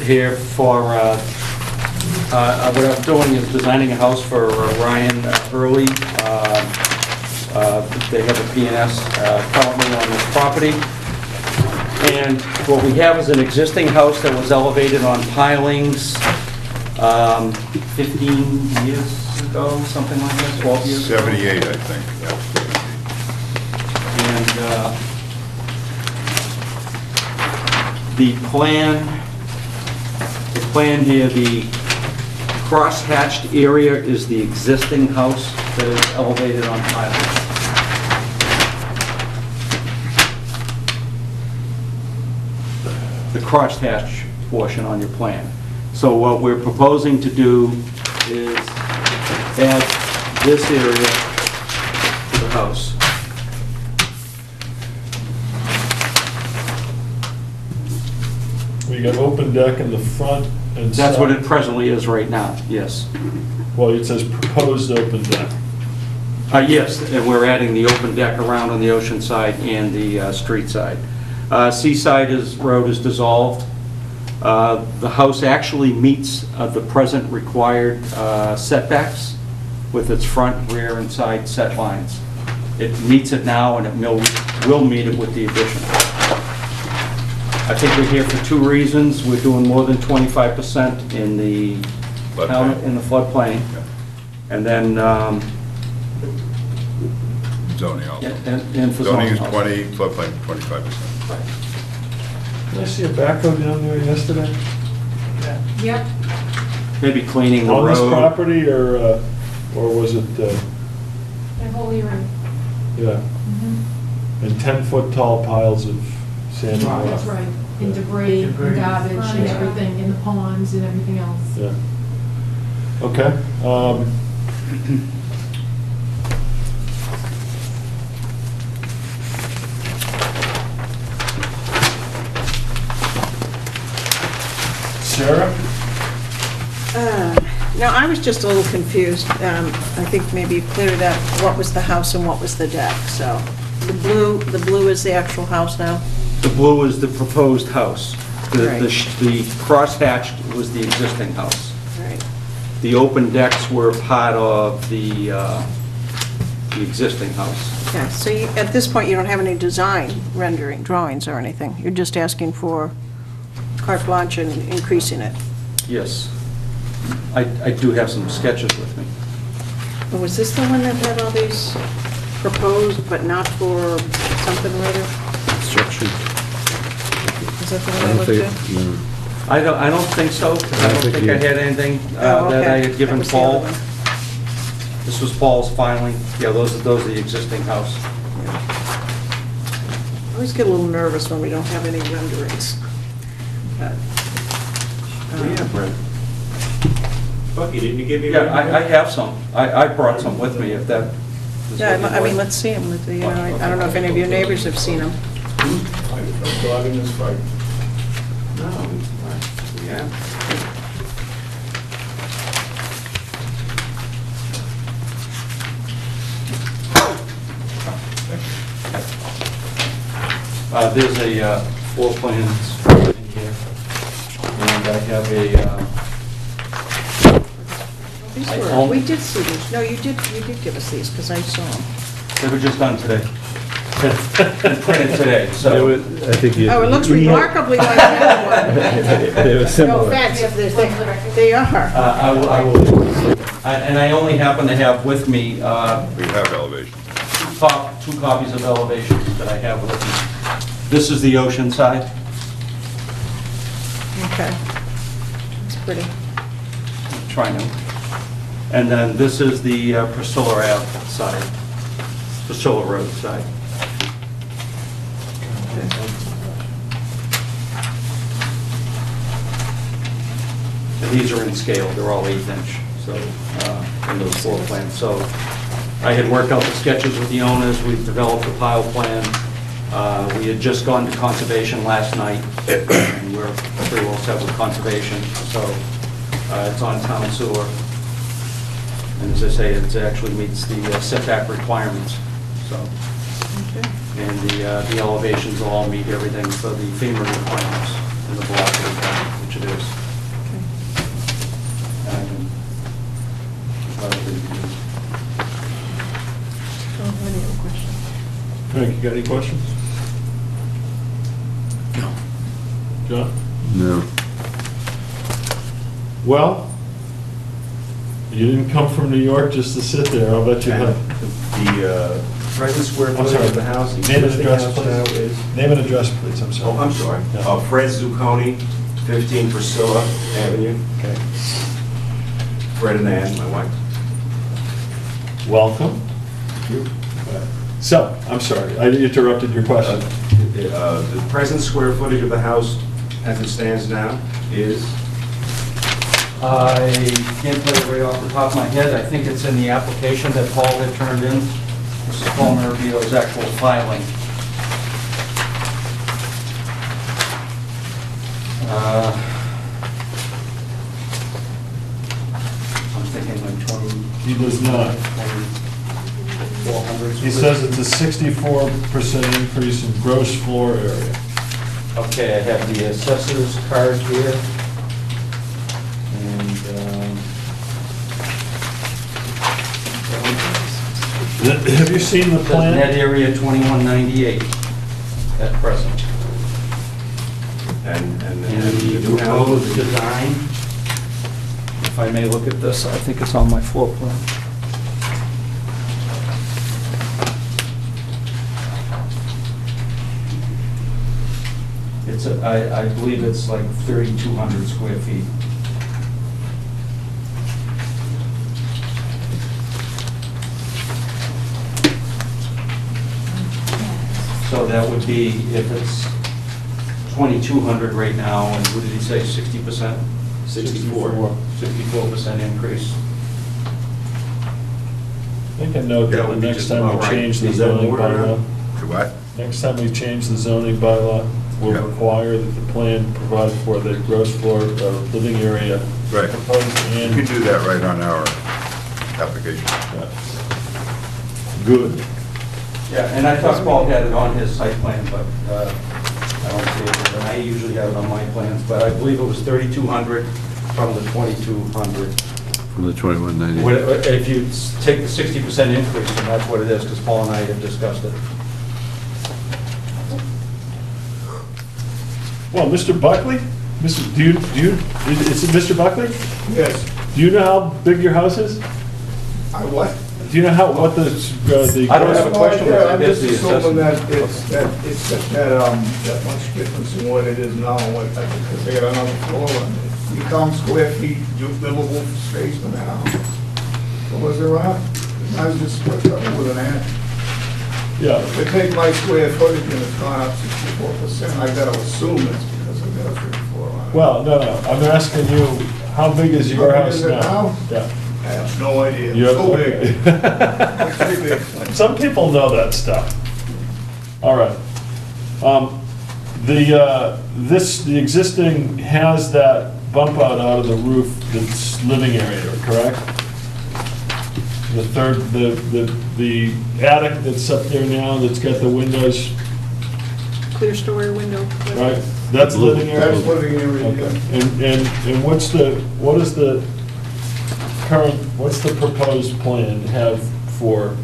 here for, what I'm doing is designing a house for Ryan Early. They have a P&S currently on this property. And what we have is an existing house that was elevated on pilings 15 years ago, something like that, 12 years ago. 78, I think. Yeah. And the plan here, the cross-hatched area is the existing house that is elevated on pilings. The cross-hatched portion on your plan. So what we're proposing to do is add this area to the house. We got open deck in the front and That's what it side. presently is right now, yes. Well, it says proposed open deck. Yes, and we're adding the open deck around on the ocean side and the street side. Seaside road is dissolved. The house actually meets the present required setbacks with its front, rear, and side set lines. It meets it now, and it will meet it with the addition. I think we're here for two reasons. We're doing more than 25% in the town, Floodplain. in the floodplain. And then, Zoning also. and for Zoning is zoning 20, also. floodplain 25%. Did I see a backhoe down there yesterday? Yep. Maybe cleaning the On this road. property, or was it, And Holy Ring. yeah? And 10-foot tall piles of sand and rock? That's right. And debris, and garbage, and everything, in the ponds and everything else. Yeah. Okay. Sarah? No, I was just a little confused. I think maybe you cleared up what was the house and what was the deck, so. The blue is the actual house now? The blue is the proposed house. Right. The cross-hatched was the existing house. All right. The open decks were part of the existing house. Yeah, so at this point, you don't have any design rendering, drawings or anything? You're just asking for carte blanche and increasing it? Yes. I do have some sketches with me. Or was this the one that had all these proposed but not for something later? Construction. that the I one I don't looked think, at? no. I don't think so, 'cause I don't think I had anything Oh, that I okay. had given That was the other Paul. one. This was Paul's filing. Yeah, those are the existing house. I always get a little nervous when we don't have any renderings. But, Bucky, didn't you give me? Yeah, I have some. I brought some with me, if that is Yeah, what you'd I mean, like. let's see them, you know, I don't know if any of your neighbors have seen them. I'm glad in this fight. No, yeah. There's a floor plans in here, and I have a, These I were, own- we did see these, no, you did give us these, because I saw them. they were just done today. And printed today, They so. were- I think you. Oh, it looks we had- remarkably like the other one. They were No similar. offense, if they are. I will, and I only happen to have with me We have elevation. two copies of elevations that I have with me. This is the ocean side. Okay. It's pretty. Try now. And then this is the Priscilla Ave side, Priscilla Road side. And these are in scale, they're all 8-inch, so, in those floor plans. So I had worked out the sketches with the owners, we've developed a pile plan. We had just gone to conservation last night, and we're pretty well set with conservation, so it's on town sewer. And as I say, it actually meets the setback requirements, so. Okay. And the elevations will all meet everything for the FEMA requirements in the block, which it is. And, Oh, any other questions? Frank, you got any questions? No. John? No. Well, you didn't come from New York just to sit there, I'll bet you have. The present square I'm footage sorry. of the house. the Name and existing address, house now please. is- Name and address, please, I'm sorry. Oh, I'm sorry. Yeah. Fred Zucconi, 15 Priscilla Avenue. Okay. Fred and Ann, my wife. Welcome. So, I'm sorry, I interrupted your question. The present square footage of the house as it stands now is? I can't tell you right off the top of my head, I think it's in the application that Paul had turned in. This is Paul Marabito's actual filing. I'm thinking like 20. He does not. 400. He says it's a 64% increase in gross floor area. Okay, I have the assessor's card here. And, Have you seen the net plan? area 2198 at present. And And the the new house? proposed design, if I may look at this, I think it's on my floor plan. It's, I believe it's like 3,200 square feet. So that would be, if it's 2,200 right now, and what did he say, 60%? 64. 64% increase. Make a note That that the would be next just time about we right. change the Is that zoning more bylaw, To what? next time we change the zoning bylaw, we'll Yeah. require that the plan provide for the gross floor, living area. Right. Proposed You and. can do that right on our application. Yeah. Good. Yeah, and I thought Paul had it on his site plan, but I don't see it. And I usually have it on my plans, but I believe it was 3,200 from the 2,200. From the 2190. If you take the 60% increase, then that's what it is, because Paul and I have discussed it. Well, Mr. Buckley, is it Mr. Buckley? Yes. Do you know how big your house is? I what? do you know how, what the? I don't have a question, but I'm that's just the assuming assessment. that it's that much difference in what it is now, because they got another floor on it. You count square feet, livable space in the house. So was there up? I was just with an ant. Yeah, If they take my square footage and it's gone up 64%, I gotta assume it's because I've got a third floor on it. well, no, I'm asking you, how big is your How big house is it now? now? Yeah. I have no idea. You It's have- so big. It's pretty big. Some people know that stuff. All right. The existing has that bump out of the roof that's living area, correct? The third, the attic that's up there now, that's got the windows, Clear story window. right? That's living area? That's living area, Okay. yeah. And what's the proposed plan have for,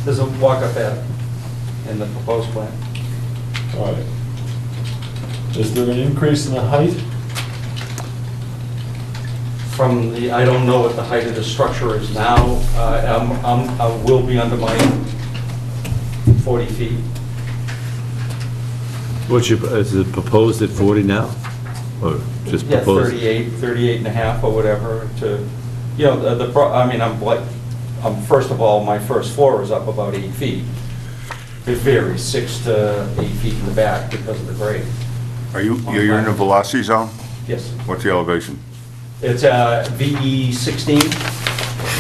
There's a walk-up attic in the proposed plan. all right. Is there an increase in the height? From the, I don't know what the height of the structure is now. I will be under my 40 feet. Is it proposed at 40 now? Or just Yeah, proposed? 38 and a half or whatever to, you know, first of all, my first floor is up about 8 feet. It varies, 6 to 8 feet in the back because of the grade. You're in the velocity zone? Yes. What's the elevation? It's VE 16,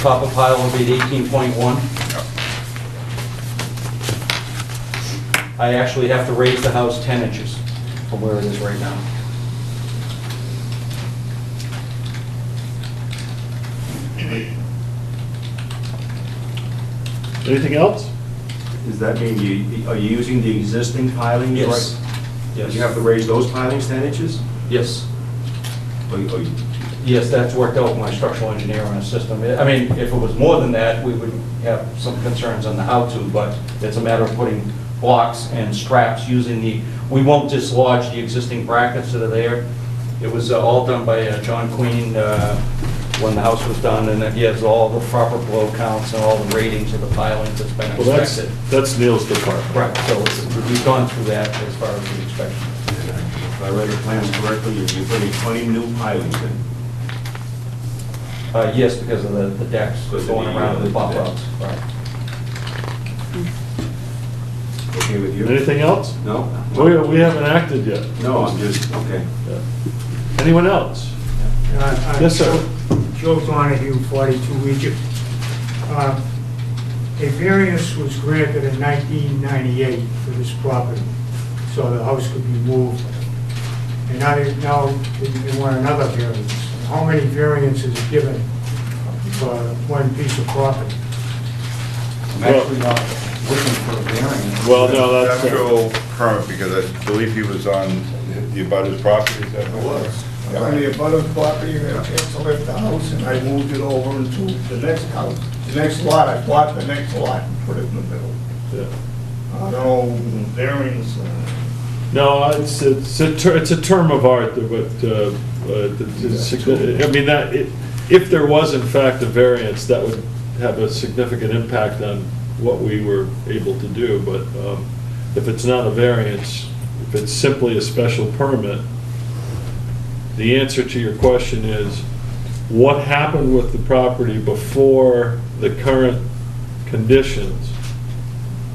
top of pile will be 18.1. I actually have to raise the house 10 inches from where it is right now. Anything else? Does that mean are you using the existing pilings? Yes. Right? Yes. You have to raise those pilings 10 inches? Yes. Or you- Yes, that's worked out with my structural engineer on a system. I mean, if it was more than that, we would have some concerns on the how-to, but it's a matter of putting blocks and straps using we won't dislodge the existing brackets that are there. It was all done by John Queen when the house was done, and he has all the proper blow counts and all the ratings of the pilings that's been Well, inspected. that's Neil's department. Right, so we've gone through that as far as the inspection. If I read the plans correctly, you're putting 20 new pilings in. Yes, because of the decks Because of going the, around the the bump deck. outs. Right. Okay with you? Anything else? No? We haven't acted yet. No, I'm just, okay. Yeah. Anyone else? Yes, sir. Joe Donahue, 42 Egypt. A variance was granted in 1998 for this property, so the house could be moved. And now they want another variance. How many variances are given for one piece of property? I'm actually not looking for a variance. Well, no, that's. Natural permit, because I believe he was on the abutter's property, is that what it was? On the abutter's property, I had to lift the house, and I moved it over into the next house. The next lot, I bought the next lot and put it in the middle. Yeah. I don't know, variance, No, it's a term of art, but, I mean, if there was in fact a variance, that would have a significant impact on what we were able to do, but if it's not a variance, if it's simply a special permit, the answer to your question is, what happened with the property before the current conditions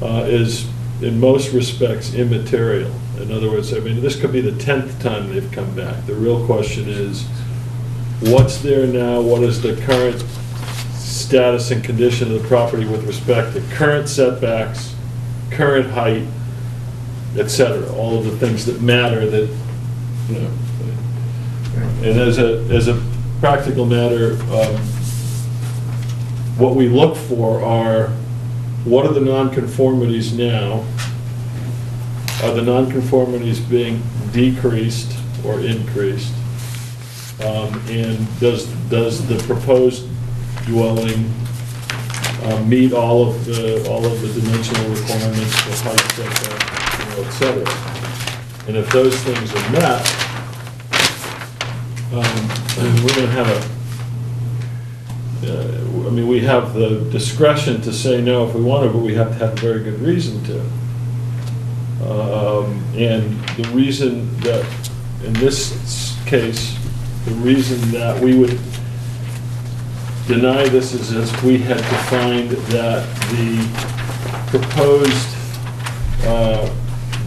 is, in most respects, immaterial. In other words, I mean, this could be the 10th time they've come back. The real question is, what's there now? What is the current status and condition of the property with respect to current setbacks, current height, et cetera? All of the things that matter that, you know. And as a practical matter, what we look for are, what are the nonconformities now? Are the nonconformities being decreased or increased? And does the proposed dwelling meet all of the dimensional requirements for height, setback, et cetera? And if those things are met, then we're going to have I mean, we have the discretion to say no if we want to, but we have to have a very good reason to. And the reason that, in this case, the reason that we would deny this is if we had to find that the proposed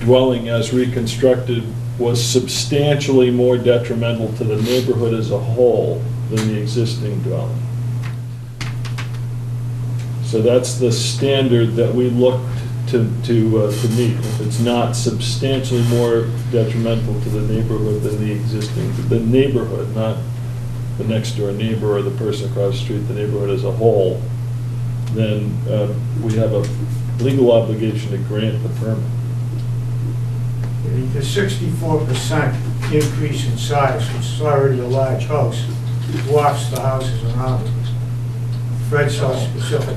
dwelling as reconstructed was substantially more detrimental to the neighborhood as a whole than the existing dwelling. So that's the standard that we look to meet. If it's not substantially more detrimental to the neighborhood than the neighborhood, not the next door neighbor or the person across the street, the neighborhood as a whole, then we have a legal obligation to grant the permit. The 64% increase in size, which is already a large house, dwarfs the houses around it. Fred's house specifically.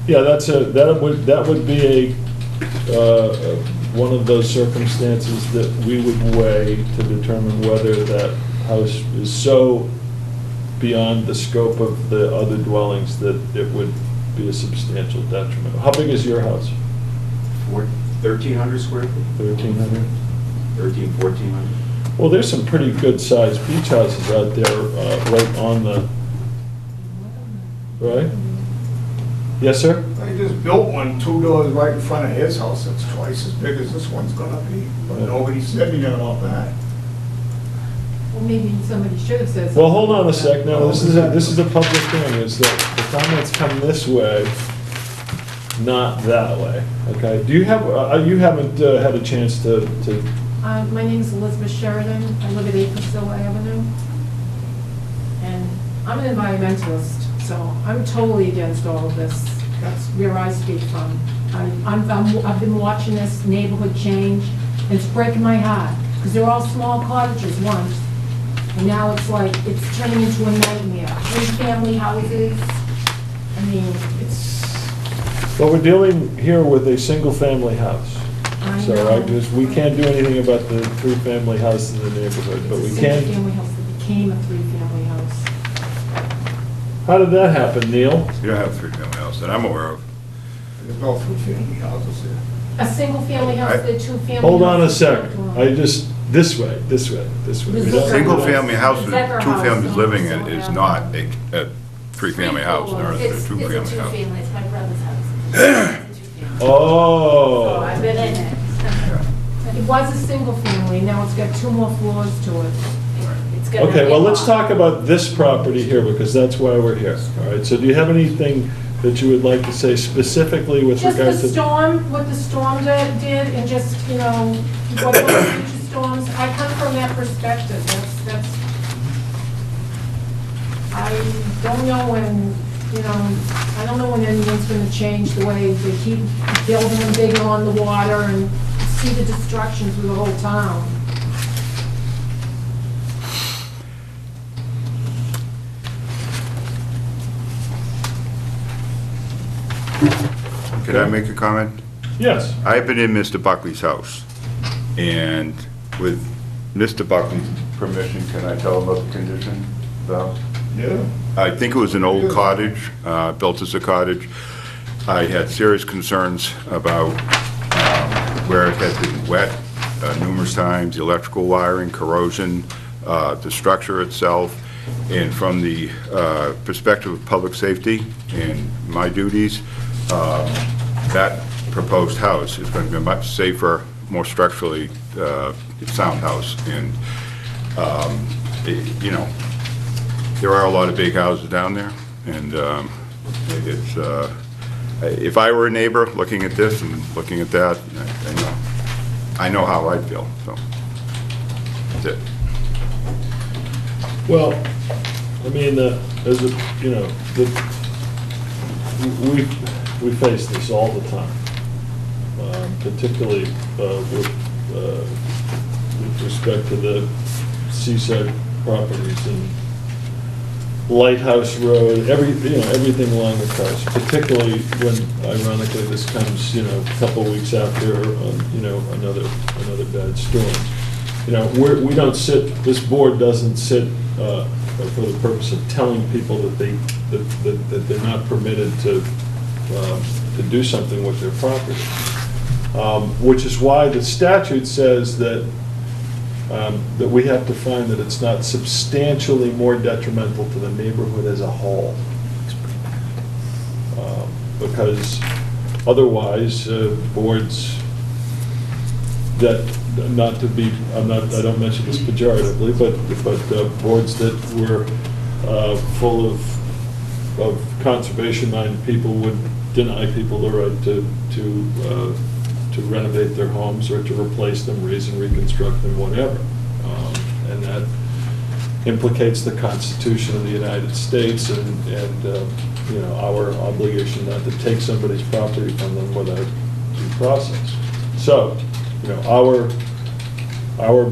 Yeah, that would be one of those circumstances that we would weigh to determine whether that house is so beyond the scope of the other dwellings that it would be a substantial detriment. How big is your house? 1,300 square feet? 1,300? 1,400. Well, there's some pretty good sized beach houses out there right on the, right? Yes, sir? I just built one 2 doors right in front of his house, that's twice as big as this one's gonna be, but nobody said anything about that. Well, maybe somebody should have said something. Well, hold on a sec. Now, this is a public thing, is that the comments come this way, not that way, okay? Do you have, you haven't had a chance to, My name's Elizabeth Sheridan. I live at 8 Priscilla Avenue. And I'm an environmentalist, so I'm totally against all of this. That's where I speak from. I've been watching this neighborhood change, and it's breaking my heart, because they're all small cottages once, and now it's like, it's turning into a nightmare. 3-family houses, I mean, it's, well, we're dealing here with a single-family house. I So, know. right, because we can't do anything about the 3-family house in the neighborhood, but we It's a can. single-family house that became a 3-family house. How did that happen, Neil? You don't have a 3-family house that I'm aware of. There's no 3-family houses there. A single-family house, I- they're 2-family. Hold on a houses. second. I just, this way. We This don't- is- Single-family house with Decker 2 house, families living in so, is yeah. not a 3-family house, nor is it a It's a 2-family house. 2-family, it's my brother's house. It's a 2-family. So Oh, I've been in it. It was a single-family, now it's got 2 more floors to it. It's gonna okay, be well, a let's lot. talk about this property here, because that's why we're here. All right, so do you have anything that you would like to say specifically with Just regard the to? storm, what the storm did, and just, you know, what the future storms, I come from that perspective, that's, I don't know when, you know, I don't know when anyone's gonna change the way they keep building them bigger on the water and see the destruction through the whole town. Could I make a comment? Yes. I've been in Mr. Buckley's house, and with Mr. Buckley's permission, can I tell him about the condition, Val? Yeah. I think it was an old cottage, built as a cottage. I had serious concerns about where it had been wet numerous times, the electrical wiring, corrosion, the structure itself. And from the perspective of public safety and my duties, that proposed house is going to be a much safer, more structurally sound house. And, you know, there are a lot of big houses down there, and it's, if I were a neighbor looking at this and looking at that, I know how I'd feel, so, that's it. Well, I mean, as a, you know, we face this all the time, particularly with respect to the seaside properties and Lighthouse Road, everything along the coast, particularly when ironically this comes, you know, a couple of weeks after, you know, another bad storm. You know, we don't sit, this board doesn't sit for the purpose of telling people that they're not permitted to do something with their property. Which is why the statute says that we have to find that it's not substantially more detrimental to the neighborhood as a whole. Because otherwise, boards that, not to be, I don't mention this pejoratively, but boards that were full of conservation-minded people would deny people the right to renovate their homes or to replace them, raise and reconstruct them, whatever. And that implicates the Constitution of the United States and our obligation not to take somebody's property from them without due process. So, our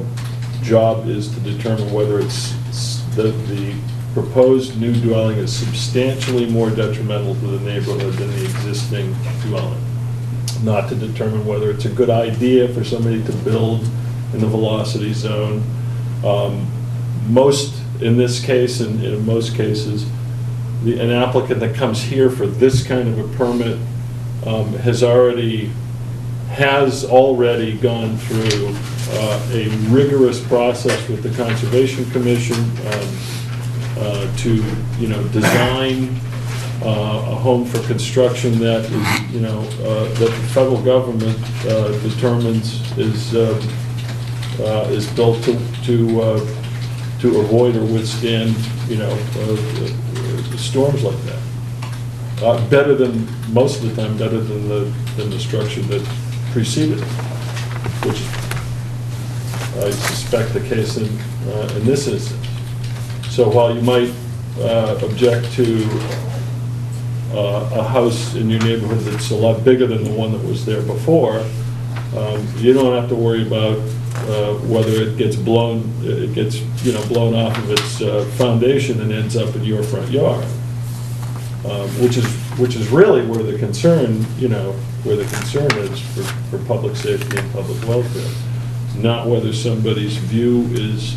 job is to determine whether it's the proposed new dwelling is substantially more detrimental to the neighborhood than the existing dwelling. Not to determine whether it's a good idea for somebody to build in the velocity zone. In this case, and in most cases, an applicant that comes here for this kind of a permit has already gone through a rigorous process with the Conservation Commission to design a home for construction that is, that the federal government determines is built to avoid or withstand, storms like that. Better than, most of the time, better than the structure that preceded it, which I suspect the case in this instance. So while you might object to a house in your neighborhood that's a lot bigger than the one that was there before, you don't have to worry about whether it gets blown off of its foundation and ends up in your front yard, which is really where the concern is for public safety and public welfare, not whether somebody's view is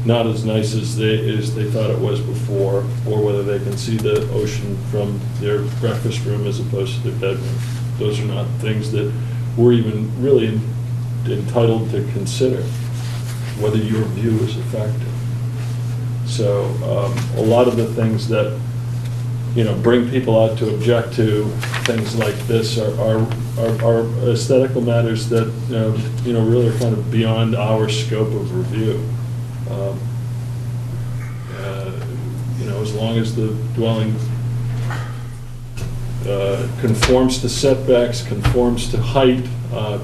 not as nice as they thought it was before, or whether they can see the ocean from their breakfast room as opposed to their bedroom. Those are not things that we're even really entitled to consider, whether your view is effective. So a lot of the things that bring people out to object to things like this are aesthetical matters that really are kind of beyond our scope of review. As long as the dwelling conforms to setbacks, conforms to height,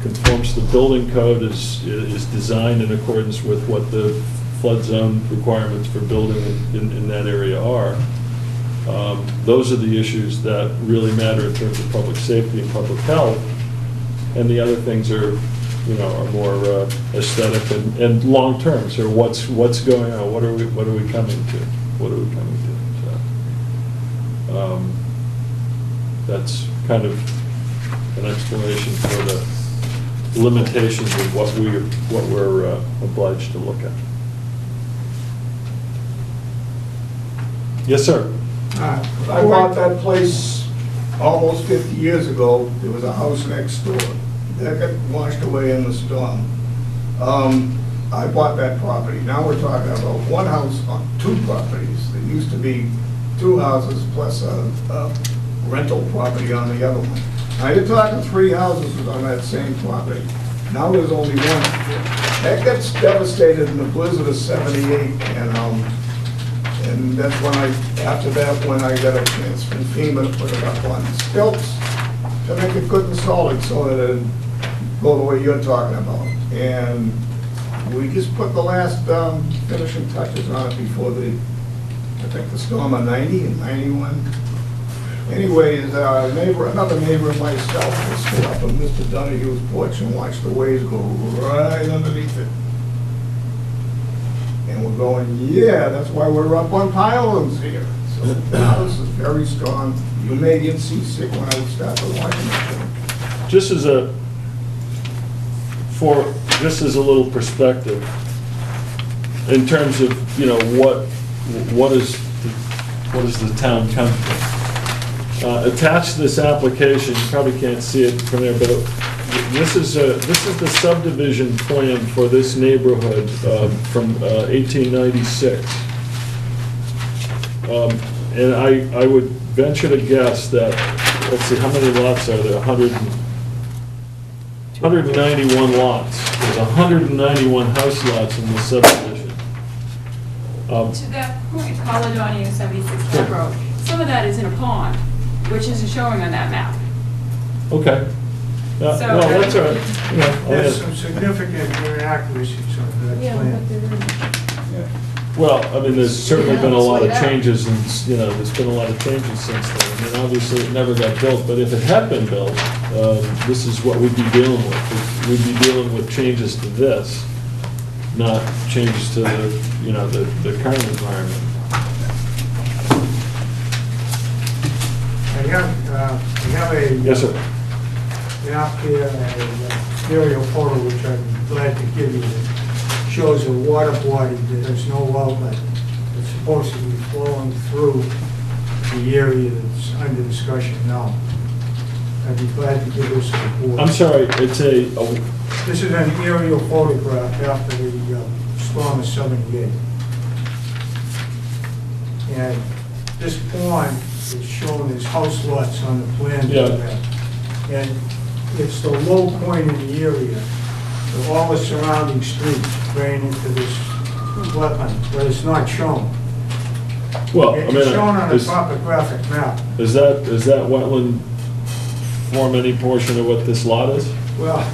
conforms to the building code, is designed in accordance with what the flood zone requirements for building in that area are. Those are the issues that really matter in terms of public safety and public health, and the other things are more aesthetic and long-term. So what's going on? What are we coming to? What are we coming to? So, that's kind of an explanation for the limitations of what we're obliged to look at. Yes, sir. I bought that place almost 50 years ago. There was a house next door. That got washed away in the storm. I bought that property. Now we're talking about one house on two properties. There used to be two houses plus a rental property on the other one. Now you're talking three houses on that same property. Now there's only one. That gets devastated in the blizzard of '78, and that's when after that, when I got a chance from FEMA to put it up on stilts to make it good and solid so that it'd go the way you're talking about. And we just put the last finishing touches on it before I think the storm of 90 and 91. Anyways, another neighbor of myself will sit up on Mr. Donahue's porch and watch the waves go right underneath it. And we're going, yeah, that's why we're up on pilings here. So the house is very strong. You may get seasick when I started watching it. Just as a little perspective, in terms of, what is the town come to? Attached to this application, you probably can't see it from there, but this is the subdivision plan for this neighborhood from 1896. And I would venture to guess that, let's see, how many lots are there? 191 lots. There's 191 house lots in the subdivision. To that point, Caledonia 76 Park Road, some of that is in a pond, which isn't showing on that map. Okay. Well, that's all right. There's some significant inaccuracies on that plan. Well, I mean, there's certainly been a lot of changes, and, there's been a lot of changes since then. I mean, obviously, it never got built, but if it had been built, this is what we'd be dealing with. We'd be dealing with changes to this, not changes to the current environment. I have a... Yes, sir. Map here, an aerial photo which I'm glad to give you, that shows a water body that has no outlet. It's supposed to be flowing through the area that's under discussion now. I'd be glad to give this to the board. I'm sorry, it's a... This is an aerial photograph after the storm of '78. And this pond is shown as house lots on the plan. Yeah. And it's the low point in the area. So all the surrounding streets drain into this wetland, but it's not shown. Well, I mean... It's shown on a topographic map. Is that wetland form any portion of what this lot is? Well,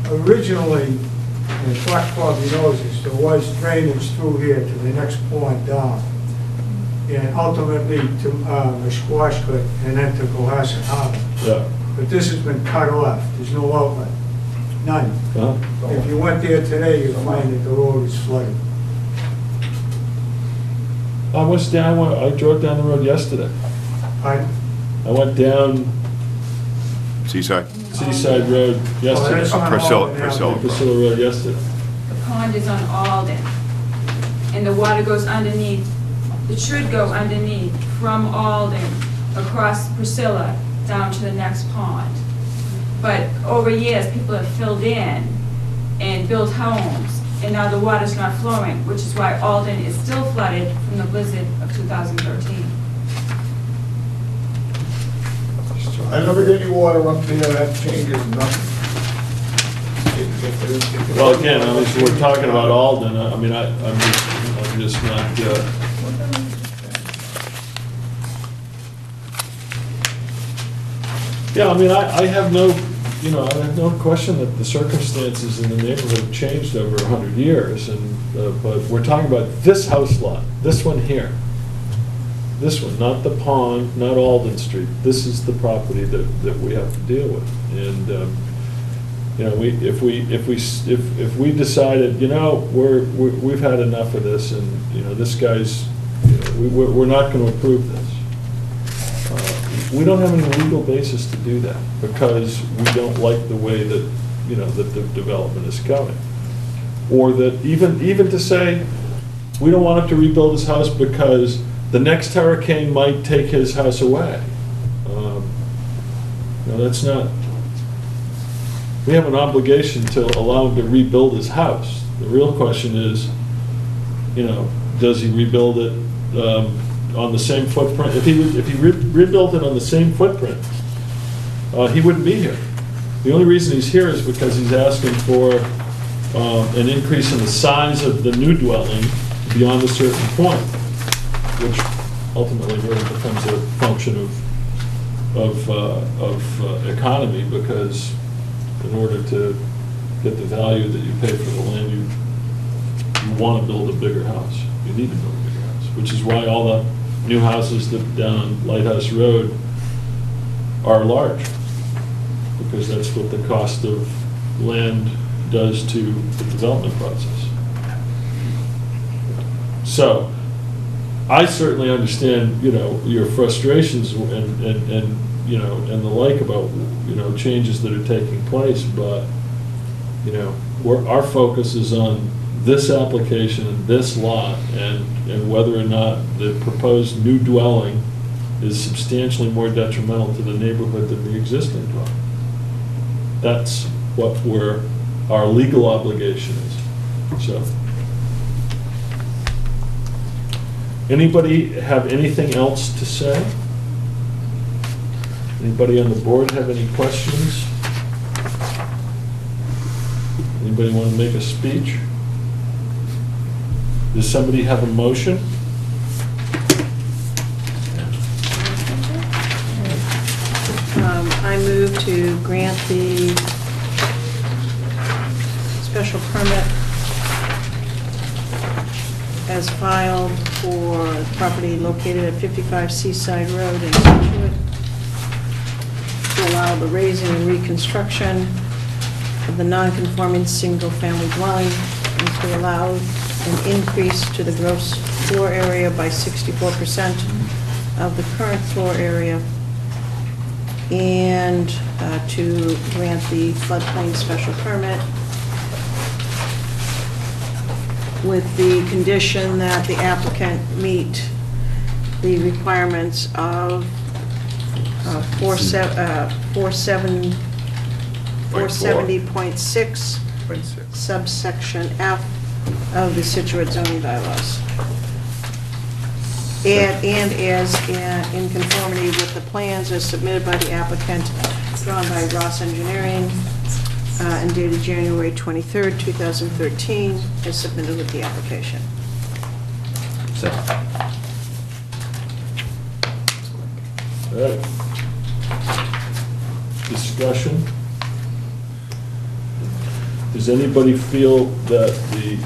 originally, and Clark probably knows this, there was drainage through here to the next pond down. And ultimately to Musquashcut and then to Cohasset Harbor. Yeah. But this has been cut off. There's no outlet. None. If you went there today, you'd find that the road is flooded. I drove down the road yesterday. Pardon? I went down Seaside? Seaside Road yesterday. that's on Priscilla Road yesterday. The pond is on Alden, and the water goes underneath. It should go underneath from Alden, across Priscilla, down to the next pond. But over years, people have filled in and built homes, and now the water's not flowing, which is why Alden is still flooded from the blizzard of 2013. I never get any water up there, that changes nothing. Well, again, I mean, we're talking about Alden. I mean, I'm just not... Yeah, I mean, I have no, I have no question that the circumstances in the neighborhood have changed over 100 years, and, but we're talking about this house lot, this one here. This one, not the pond, not Alden Street. This is the property that we have to deal with. And, if we decided, we've had enough of this, and, this guy's, we're not going to approve this. We don't have any legal basis to do that, because we don't like the way that, that the development is going. Or that even to say, we don't want him to rebuild his house because the next hurricane might take his house away. That's not, we have an obligation to allow him to rebuild his house. The real question is, does he rebuild it on the same footprint? If he rebuilt it on the same footprint, he wouldn't be here. The only reason he's here is because he's asking for an increase in the size of the new dwelling beyond a certain point, which ultimately really becomes a function of economy, because in order to get the value that you pay for the land, you want to build a bigger house. You need to build a bigger house, which is why all the new houses that down on Lighthouse Road are large, because that's what the cost of land does to the development process. So, I certainly understand, your frustrations and the like about, changes that are taking place, but, our focus is on this application and this lot, and whether or not the proposed new dwelling is substantially more detrimental to the neighborhood than the existing dwelling. That's what our legal obligation is, so. Anybody have anything else to say? Anybody on the board have any questions? Anybody want to make a speech? Does somebody have a motion? I move to grant the special permit as filed for property located at 55 Seaside Road in Scituate to allow the raising and reconstruction of the non-conforming single-family dwelling and to allow an increase to the gross floor area by 64% of the current floor area, and to grant the floodplain special permit with the condition that the applicant meet the requirements of 470.6 subsection F of the Scituate zoning bylaws. And is in conformity with the plans as submitted by the applicant, drawn by Ross Engineering, and dated January 23rd, 2013, as submitted with the application. All right. Discussion? Does anybody feel that the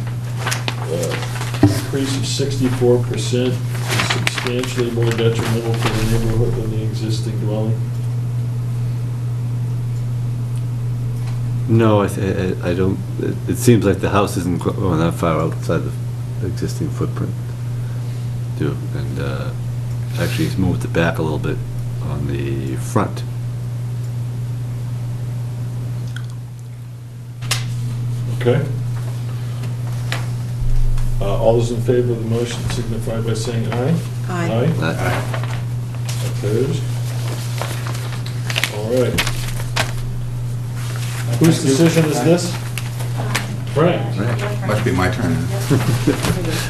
increase of 64% is substantially more detrimental to the neighborhood than the existing dwelling? No, I don't, it seems like the house isn't going that far outside the existing footprint, too. And actually, he's moved it back a little bit on the front. Okay. All those in favor of the motion signify by saying aye. Aye. Aye. Opposed? All right. Whose decision is this? Frank. Must be my turn.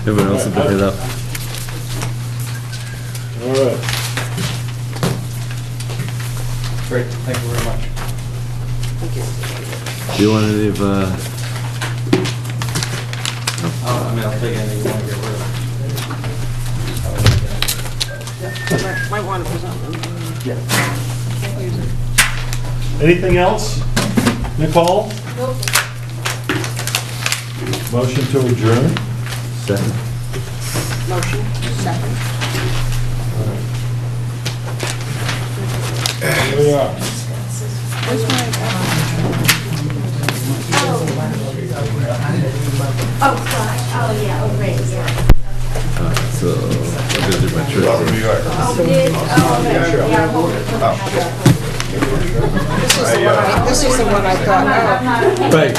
Everyone else will pick it up. All right. Great, thank you very much. Do you want to leave, I'll take anything you want to get rid of. Might want to present them. Yeah. Can't use it. Anything else? Nicole? Nope. Motion to adjourn? second? Motion, second. Here we are. Where's my, Oh, sorry. Oh, yeah, oh, great, yeah. So, I'm gonna do my trip. Oh, did, oh, okay, yeah, hold it. this is the one I thought of. Right.